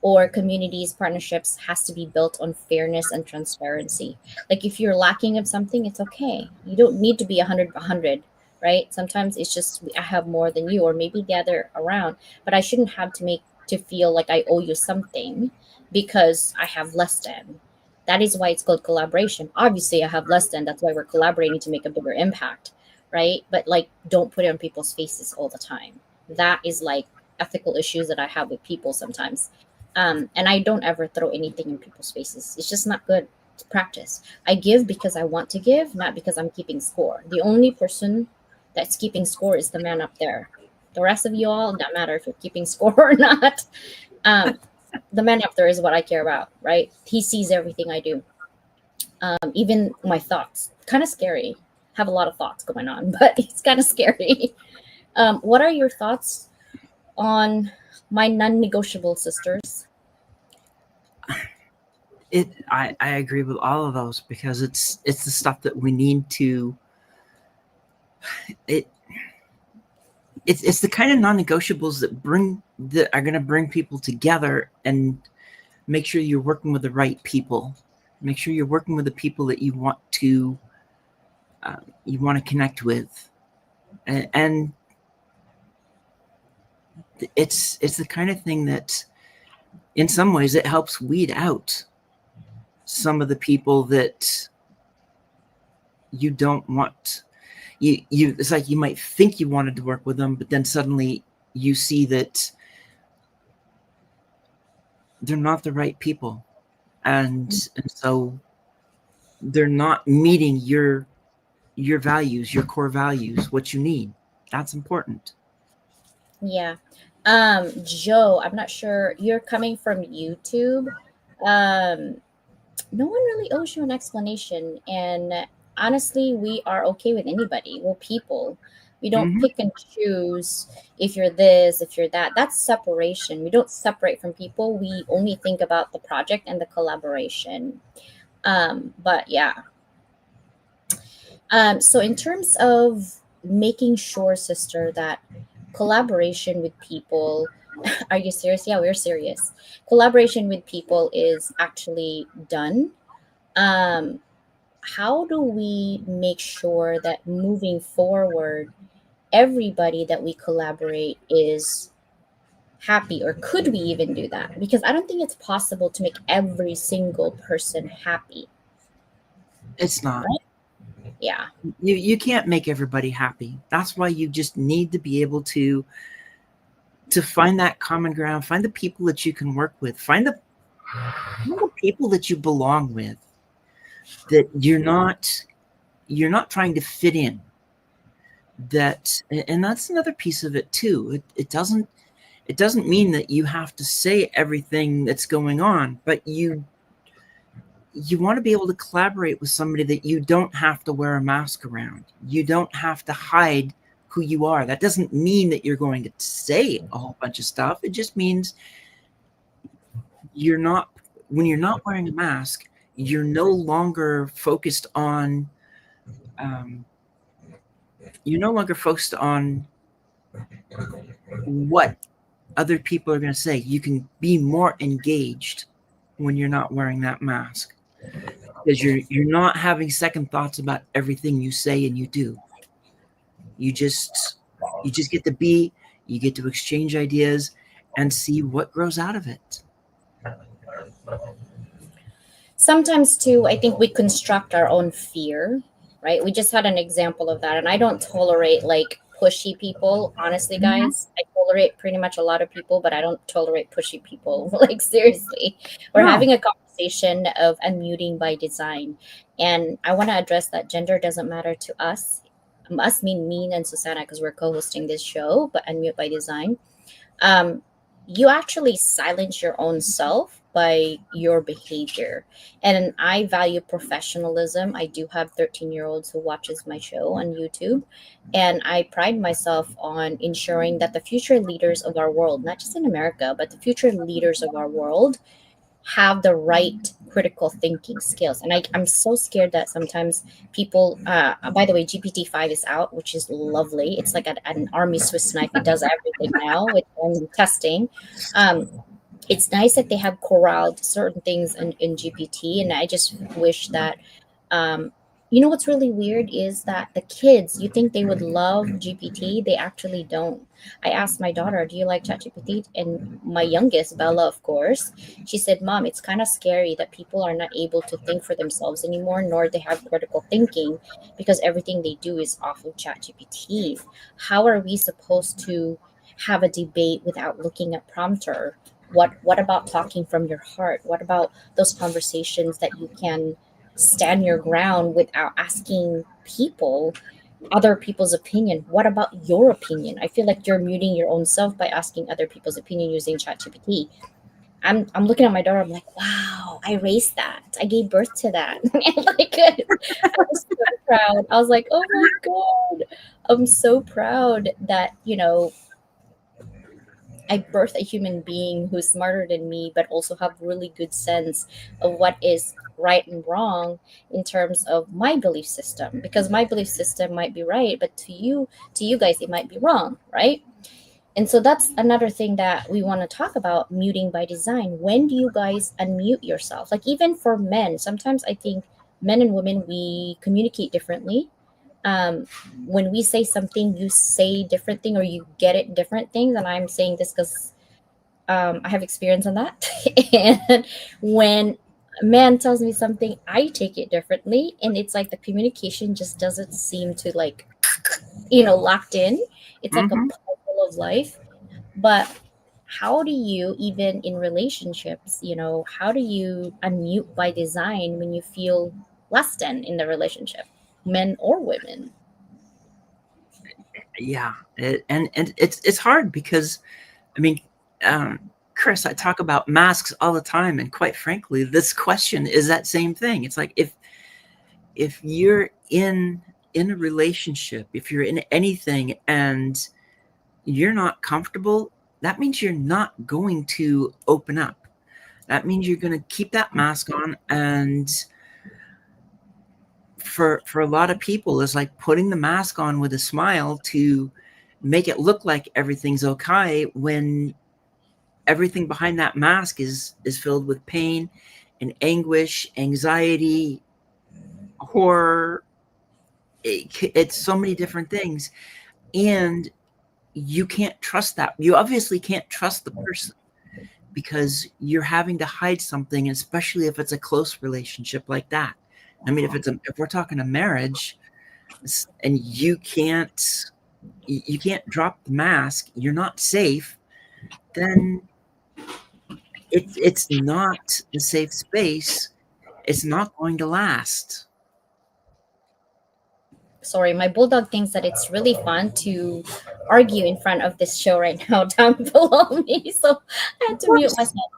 or communities partnerships has to be built on fairness and transparency. Like if you're lacking of something, it's okay. You don't need to be 100, right? Sometimes it's just I have more than you or maybe the other around, but I shouldn't have to make to feel like I owe you something because I have less than. That is why it's called collaboration. Obviously I have less than, that's why we're collaborating to make a bigger impact, right? But like don't put it on people's faces all the time. That is like ethical issues that I have with people sometimes. And I don't ever throw anything in people's faces. It's just not good practice. I give because I want to give, not because I'm keeping score. The only person that's keeping score is the man up there. The rest of you all, don't matter if you're keeping score or not. Um, the man up there is what I care about, right? He sees everything I do, even my thoughts. Kind of scary. Have a lot of thoughts going on, but it's kind of scary. What are your thoughts on my non-negotiable sisters. I agree with all of those because it's the stuff that we need to it it's the kind of non-negotiables that are going to bring people together and make sure you're working with the right people. Make sure you're working with the people that you want to connect with, and it's the kind of thing that, in some ways, it helps weed out some of the people that you don't want. You it's like you might think you wanted to work with them, but then suddenly you see that they're not the right people, and so they're not meeting your values, your core values, what you need. That's important. Yeah. Joe, I'm not sure. You're coming from YouTube. Um, no one really owes you an explanation. And honestly, we are okay with anybody. We're people. We don't Hmm. pick and choose if you're this, if you're that. That's separation. We don't separate from people. We only think about the project and the collaboration. But yeah. So in terms of making sure, sister, that collaboration with people, are you serious? Yeah, we're serious. Collaboration with people is actually done. Um, how do we make sure that moving forward, everybody that we collaborate is happy, or could we even do that? Because I don't think it's possible to make every single person happy, It's not. right? Yeah. You can't make everybody happy. That's why you just need to be able to find that common ground, find the people that you can work with, find the people that you belong with, that you're not trying to fit in. That and that's another piece of it too. It doesn't mean that you have to say everything that's going on, but you want to be able to collaborate with somebody that you don't have to wear a mask around. You don't have to hide who you are. That doesn't mean that you're going to say a whole bunch of stuff. It just means you're not when you're not wearing a mask, you're no longer focused on um, you're no longer focused on what other people are going to say. You can be more engaged when you're not wearing that mask because you're not having second thoughts about everything you say and you do. You just you just get to be, you get to exchange ideas and see what grows out of it. Sometimes too, I think we construct our own fear, right? We just had an example of that, and I don't tolerate like pushy people, honestly, Mhm. guys. I tolerate pretty much a lot of people, but I don't tolerate pushy people. Like seriously, we're No, having a conversation of unmuting by design, and I want to address that gender doesn't matter to us. Us mean me and Susanna because we're co-hosting this show, but unmute by design. um, you actually silence your own self by your behavior. And I value professionalism. I do have 13-year-olds who watches my show on YouTube, and I pride myself on ensuring that the future leaders of our world, not just in America, but the future leaders of our world, have the right critical thinking skills. And I'm so scared that sometimes people, by the way, GPT-5 is out, which is lovely. It's like an army Swiss knife. It does everything now with testing. Um, it's nice that they have corralled certain things in GPT. And I just wish that um, you know what's really weird is that the kids, you think they would love GPT, they actually don't. I asked my daughter, "Do you like ChatGPT?" And my youngest, Bella, of course, she said, "Mom, it's kind of scary that people are not able to think for themselves anymore, nor they have critical thinking because everything they do is off of ChatGPT. How are we supposed to have a debate without looking at prompter? What about talking from your heart? What about those conversations that you can stand your ground without asking people other people's opinion? What about your opinion? I feel like you're muting your own self by asking other people's opinion using ChatGPT. I'm looking at my daughter. I'm like, wow, I raised that. I gave birth to that. And like, I was so proud. I was like, oh my god, I'm so proud that I birth a human being who's smarter than me, but also have really good sense of what is right and wrong in terms of my belief system. Because my belief system might be right, but to you guys, it might be wrong, right? And so that's another thing that we want to talk about, muting by design. When do you guys unmute yourself? Like even for men, sometimes I think men and women we communicate differently. um, when we say something, you say different thing or you get it different things. And I'm saying this because I have experience on that. And when a man tells me something, I take it differently, and it's like the communication just doesn't seem to like locked in. It's like a Hmm. puzzle of life. But how do you, even in relationships, how do you unmute by design when you feel less than in the relationship, men or women? Yeah, and it's hard because I mean, Chris, I talk about masks all the time, and quite frankly, this question is that same thing. It's like if you're in a relationship, if you're in anything, and you're not comfortable, that means you're not going to open up. That means you're going to keep that mask on, and for a lot of people, it's like putting the mask on with a smile to make it look like everything's okay when everything behind that mask is filled with pain and anguish, anxiety, horror. It's so many different things, and you can't trust that. You obviously can't trust the person because you're having to hide something, especially if it's a close relationship like that. I mean, if we're talking a marriage, and you can't drop the mask, you're not safe, then it's not a safe space. It's not going to last. Sorry, my bulldog thinks that it's really fun to argue in front of this show right now down below me. So I had Of to mute course. myself.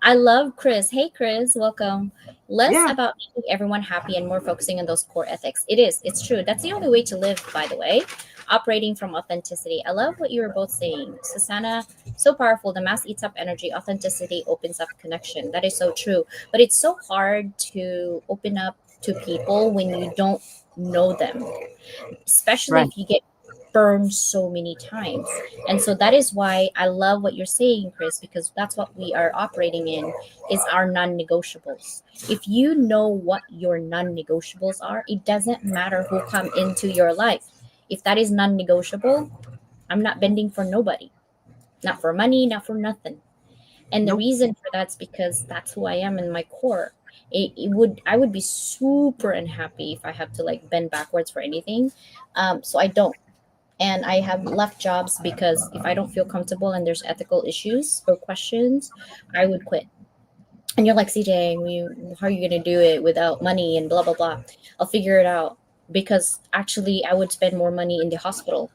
I love Chris. Hey, Chris, welcome. Less Yeah. about making everyone happy and more focusing on those core ethics. It is. It's true. That's the only way to live, by the way. Operating from authenticity. I love what you were both saying. Susanna, so powerful. The mass eats up energy. Authenticity opens up connection. That is so true. But it's so hard to open up to people when you don't know them, especially Right. if you get burned so many times. And so that is why I love what you're saying, Chris, because that's what we are operating in is our non-negotiables. If you know what your non-negotiables are, it doesn't matter who come into your life. If that is non-negotiable, I'm not bending for nobody. Not for money, not for nothing. And the Nope. reason for that's because that's who I am in my core. I would be super unhappy if I have to like bend backwards for anything. So I don't. And I have left jobs because if I don't feel comfortable and there's ethical issues or questions, I would quit. And you're like, CJ, how are you going to do it without money and blah, blah, blah. I'll figure it out. Because actually, I would spend more money in the hospital,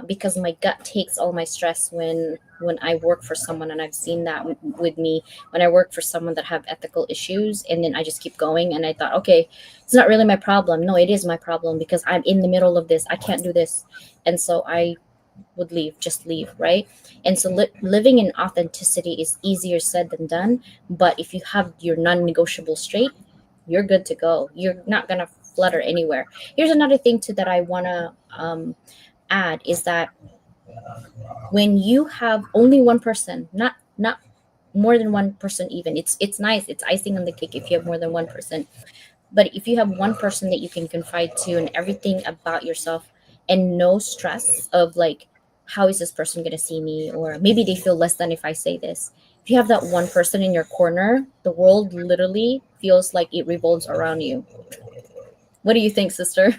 because my gut takes all my stress when I work for someone, and I've seen that with me when I work for someone that have ethical issues, and then I just keep going, and I thought, okay, it's not really my problem. No, it is my problem because I'm in the middle of this. I can't do this, and so I would leave, just leave, right? And so living in authenticity is easier said than done, but if you have your non-negotiable straight, you're good to go. You're not gonna flutter anywhere. Here's another thing too that I wanna add is that when you have only one person, not more than one person, even it's nice, it's icing on the cake if you have more than one person. But if you have one person that you can confide to and everything about yourself, and no stress of like, how is this person going to see me, or maybe they feel less than if I say this. If you have that one person in your corner, the world literally feels like it revolves around you. What do you think, sister?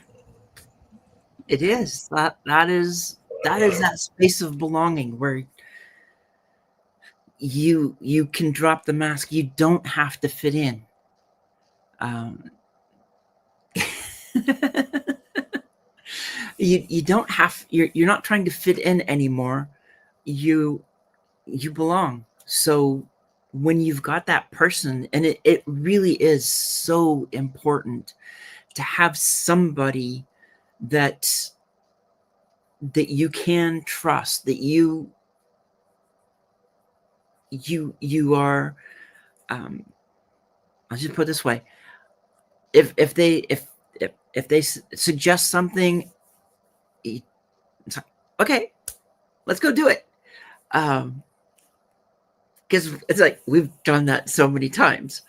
It is. That is that space of belonging where you can drop the mask. You don't have to fit in. Um, you don't have you're not trying to fit in anymore. You you belong. So when you've got that person, and it really is so important to have somebody that that you can trust, that you are, I'll just put it this way. If they suggest something, it's like, okay, let's go do it. Because it's like we've done that so many times.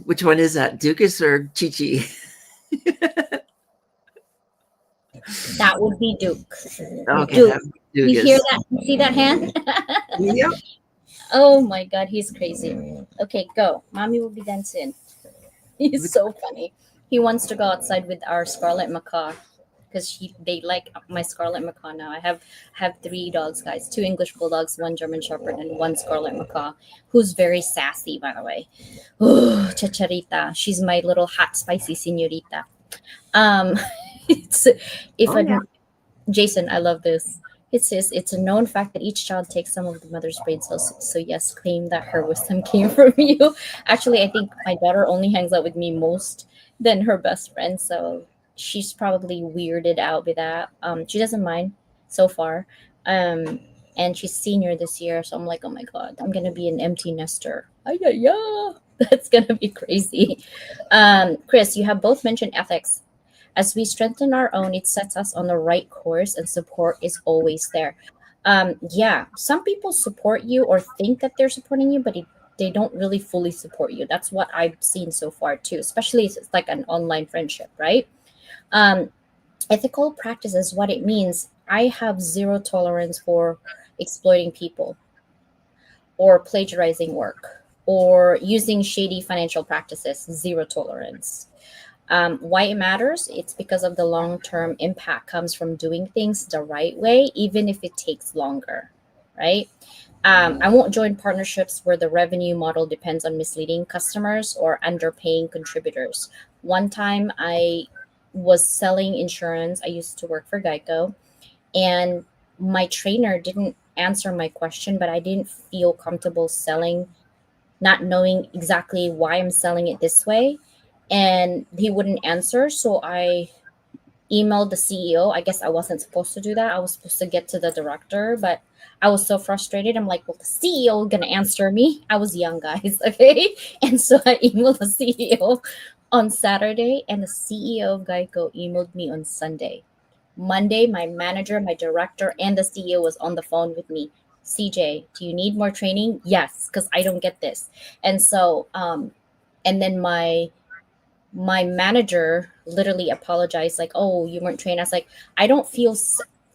Which one is that, Dukas or Chi Chi? That would be Duke. Okay, Duke. that Dukas. You hear that? You see that hand? Yep. Oh my God, he's crazy. Okay, go. Mommy will be dancing. He's so funny. He wants to go outside with our Scarlet Macaw because they like my Scarlet Macaw now. I have 3 dogs, guys. 2 English bulldogs, 1 German Shepherd, and 1 Scarlet Macaw, who's very sassy, by the way. Oh, Chacharita. She's my little hot, spicy senorita. It's if Oh, a yeah. Jason, I love this. It says it's a known fact that each child takes some of the mother's brain cells. So yes, claim that her wisdom came from you. Actually, I think my daughter only hangs out with me most than her best friend. So she's probably weirded out by that. She doesn't mind so far. And she's senior this year, so I'm like, oh my God, I'm gonna be an empty nester. Ay, yeah, yeah. That's gonna be crazy. Chris, you have both mentioned ethics. As we strengthen our own, it sets us on the right course, and support is always there. Yeah, some people support you or think that they're supporting you, but they don't really fully support you. That's what I've seen so far too, especially if it's like an online friendship, right? Um, Ethical practice is what it means. I have zero tolerance for exploiting people or plagiarizing work or using shady financial practices. Zero tolerance. Why it matters? It's because of the long term impact comes from doing things the right way, even if it takes longer, right? I won't join partnerships where the revenue model depends on misleading customers or underpaying contributors. One time I was selling insurance. I used to work for Geico, and my trainer didn't answer my question, but I didn't feel comfortable selling, not knowing exactly why I'm selling it this way. And he wouldn't answer. So I emailed the CEO. I guess I wasn't supposed to do that. I was supposed to get to the director, but I was so frustrated. I'm like, well, the CEO gonna answer me. I was young, guys, okay? And so I emailed the CEO on Saturday, and the CEO of Geico emailed me on Sunday. Monday, my manager, my director, and the CEO was on the phone with me. CJ, do you need more training? Yes, because I don't get this. And so, and then my manager literally apologized, like, oh, you weren't trained. I was like, I don't feel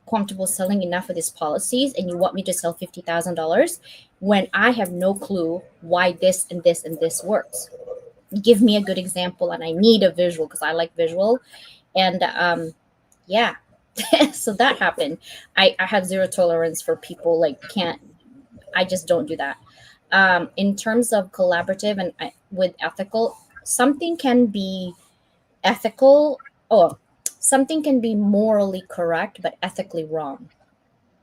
comfortable selling enough of these policies, and you want me to sell $50,000 when I have no clue why this and this and this works. Give me a good example, and I need a visual because I like visual. And yeah, so that happened. I have zero tolerance for people like can't. I just don't do that. In terms of collaborative and with ethical, something can be ethical or something can be morally correct but ethically wrong.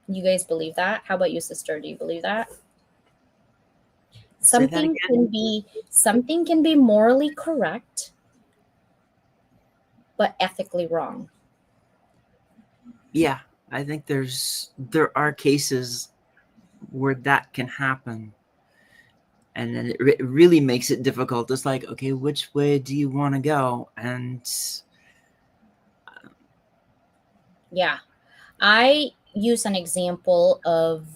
You guys believe that? How about you, sister? Do you believe that? Say that again. Something can be morally correct but ethically wrong. Yeah, I think there are cases where that can happen, and then it really makes it difficult. It's like, okay, which way do you want to go? And Yeah. I use an example of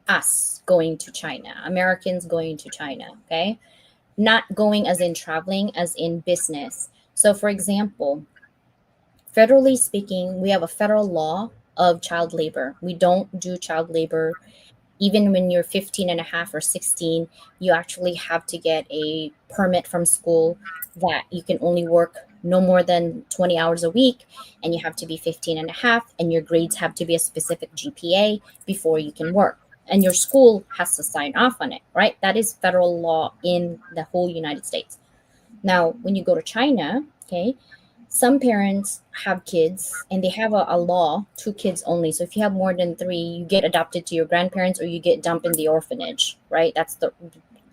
us going to China, Americans going to China, okay? Not going as in traveling, as in business. So, for example, federally speaking, we have a federal law of child labor. We don't do child labor. Even when you're 15 and a half or 16, you actually have to get a permit from school that you can only work no more than 20 hours a week, and you have to be 15 and a half, and your grades have to be a specific GPA before you can work. And your school has to sign off on it, right? That is federal law in the whole United States. Now, when you go to China, okay, some parents have kids and they have a law, 2 kids only. So if you have more than 3, you get adopted to your grandparents or you get dumped in the orphanage, right? That's the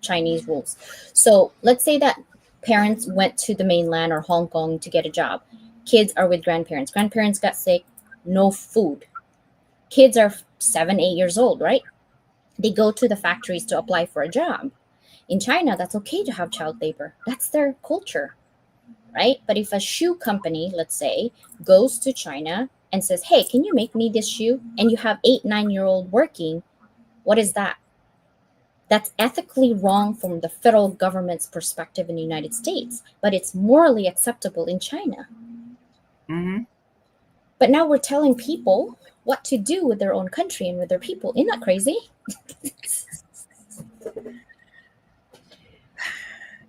Chinese rules. So let's say that parents went to the mainland or Hong Kong to get a job. Kids are with grandparents. Grandparents got sick, no food. Kids are 7, 8 years old, right? They go to the factories to apply for a job. In China, that's okay to have child labor. That's their culture, right? But if a shoe company, let's say, goes to China and says, "Hey, can you make me this shoe?" and you have 8, 9-year-old working, what is that? That's ethically wrong from the federal government's perspective in the United States, but it's morally acceptable in China. Hmm. But now we're telling people what to do with their own country and with their people. Isn't that crazy?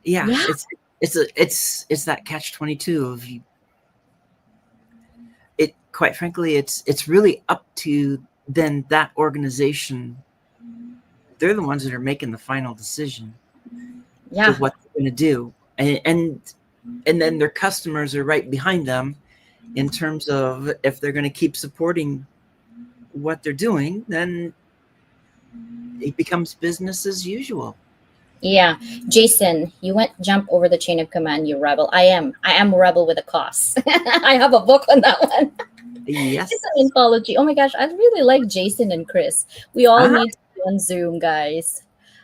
Yeah, Yeah. it's that catch-22 of you. It quite frankly, it's really up to then that organization. They're the ones that are making the final decision to Yeah. what they're going to do, and then their customers are right behind them in terms of if they're going to keep supporting what they're doing, then it becomes business as usual. Yeah. Jason, you went jump over the chain of command, you rebel. I am a rebel with a cause. I have a book on that one. It's an Yes. anthology. Oh my gosh, I really like Jason and Chris. We all Uh-huh. need to be on Zoom, guys.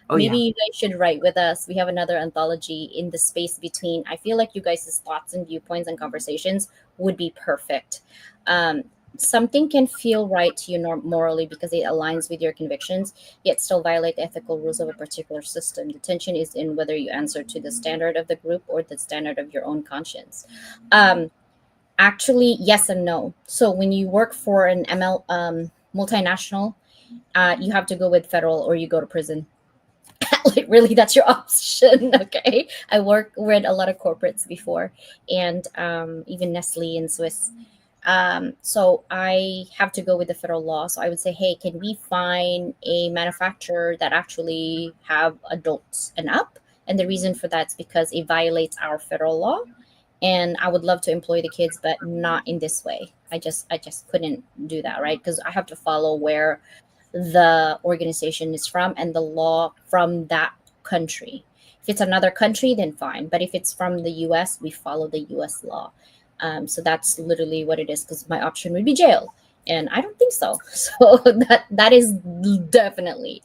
Oh Maybe yeah. you guys should write with us. We have another anthology in the space between. I feel like you guys' thoughts and viewpoints and conversations would be perfect. Um, Something can feel right to you morally because it aligns with your convictions, yet still violate the ethical rules of a particular system. The tension is in whether you answer to the standard of the group or the standard of your own conscience. Um, Actually, yes and no. So when you work for an multinational, you have to go with federal or you go to prison. Like really, that's your option. Okay, I work with a lot of corporates before, and even Nestle and Swiss. So I have to go with the federal law. So I would say, hey, can we find a manufacturer that actually have adults and up? And the reason for that's because it violates our federal law, and I would love to employ the kids, but not in this way. I just couldn't do that, right? Because I have to follow where the organization is from and the law from that country. If it's another country, then fine. But if it's from the US, we follow the US law. So that's literally what it is because my option would be jail. And I don't think so. So that is definitely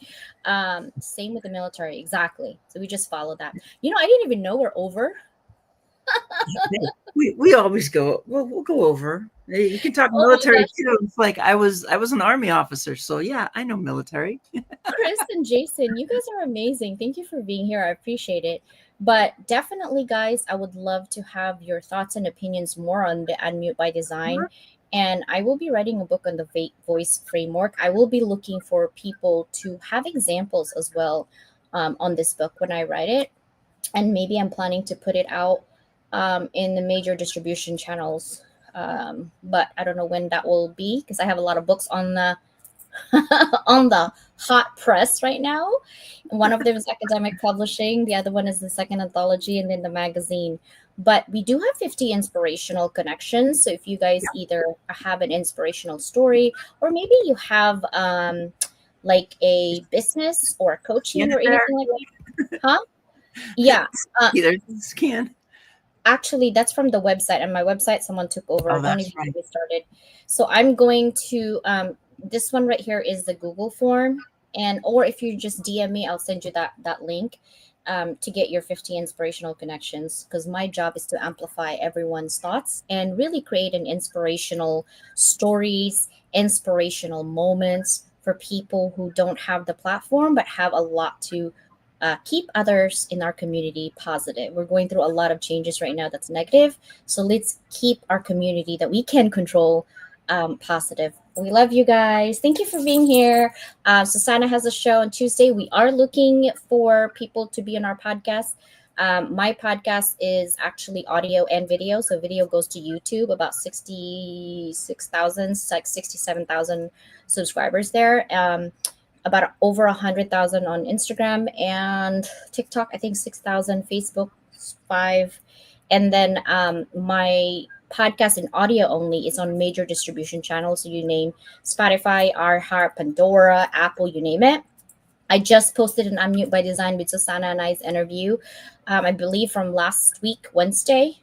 same with the military. Exactly. So we just follow that. I didn't even know we're over. We always go. We'll go over. You can talk Oh my military gosh. too. It's like I was an army officer, so yeah, I know military. Chris and Jason, you guys are amazing. Thank you for being here. I appreciate it. But definitely, guys, I would love to have your thoughts and opinions more on the Unmute by Design. And I will be writing a book on the voice framework. I will be looking for people to have examples as well on this book when I write it. And maybe I'm planning to put it out in the major distribution channels. But I don't know when that will be because I have a lot of books on the on the hot press right now. One of them is academic publishing, the other one is the second anthology, and then the magazine. But we do have 50 inspirational connections. So if you guys either have an inspirational story or maybe you have like a business or coaching Can or there? anything like that, huh? Yeah. Uh, Either can. Actually, that's from the website, and my website someone took over. Oh, Don't that's even right. get me started. So I'm going to this one right here is the Google form, and or if you just DM me, I'll send you that link to get your 50 inspirational connections. Because my job is to amplify everyone's thoughts and really create an inspirational stories, inspirational moments for people who don't have the platform but have a lot to keep others in our community positive. We're going through a lot of changes right now that's negative. So let's keep our community that we can control positive. We love you guys. Thank you for being here. Susanna has a show on Tuesday. We are looking for people to be on our podcast. My podcast is actually audio and video. So video goes to YouTube, about 66,000, like 67,000 subscribers there. About over 100,000 on Instagram and TikTok. I think 6,000. Facebook 5, and then my podcast in audio only is on major distribution channels. So you name Spotify, iHeart, Pandora, Apple, you name it. I just posted an Unmute by Design with Susanna and I's interview, I believe from last week, Wednesday.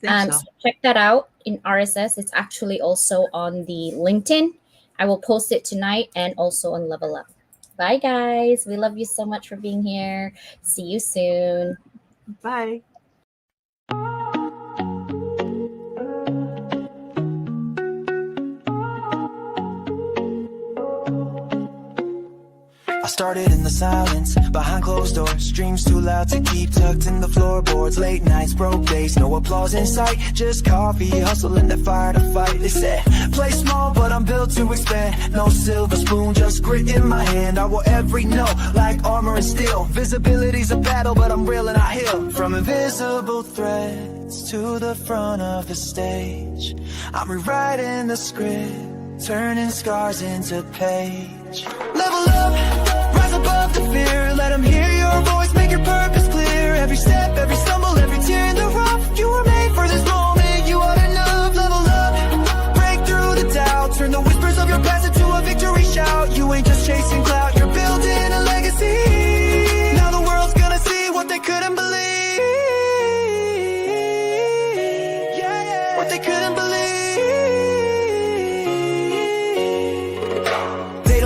Think so. So check that out in RSS. It's actually also on the LinkedIn. I will post it tonight and also on Level Up. Bye, guys. We love you so much for being here. See you soon. Bye. I started in the silence, behind closed doors. Dreams too loud to keep tucked in the floorboards. Late nights, broke days, no applause in sight. Just coffee, hustling that fire to fight. They said, play small, but I'm built to expand. No silver spoon, just grit in my hand. I will every note, like armor and steel. Visibility's a battle, but I'm real and I heal. From invisible threads to the front of the stage, I'm rewriting the script, turning scars into page. Level up, rise above the fear. Let them hear your voice, make your purpose clear. Every step, every stumble, every tear in the rough. You were made for this moment, you are enough. Level up, break through the doubt. Turn the whispers of your past into a victory shout. You ain't just chasing clout, you're building a legacy. Now the world's gonna see what they couldn't believe. Yeah, yeah. What they couldn't believe.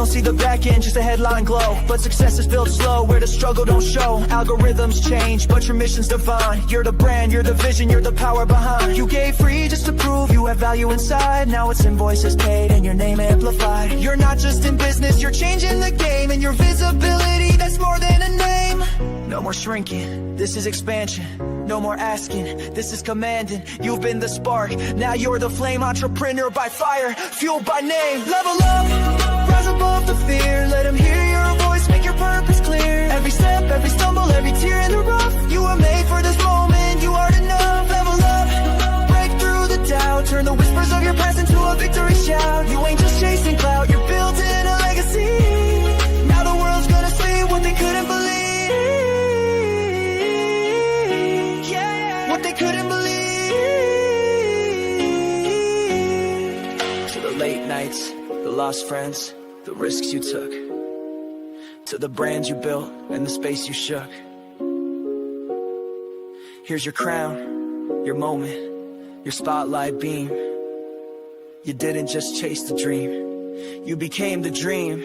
See the back end, just a headline glow. But success is built slow, where the struggle don't show. Algorithms change, but your mission's divine. You're the brand, you're the vision, you're the power behind. You gave free just to prove you have value inside. Now it's invoices paid and your name amplified. You're not just in business, you're changing the game. And your visibility, that's more than a name. No more shrinking, this is expansion. No more asking, this is commanding. You've been the spark, now you're the flame. Entrepreneur by fire, fueled by name. Level up, rise above the fear. Let them hear your voice, make your purpose clear. Every step, every stumble, every tear in the rough. You were made for this moment, you are enough. Level up, break through the doubt. Turn the whispers of your past into a victory shout. You ain't just chasing clout, you're building a legacy. Now the world's gonna see what they couldn't believe. What they couldn't believe. To the late nights, the lost friends, the risks you took, to the brands you built and the space you shook. Here's your crown, your moment, your spotlight beam. You didn't just chase the dream, you became the dream.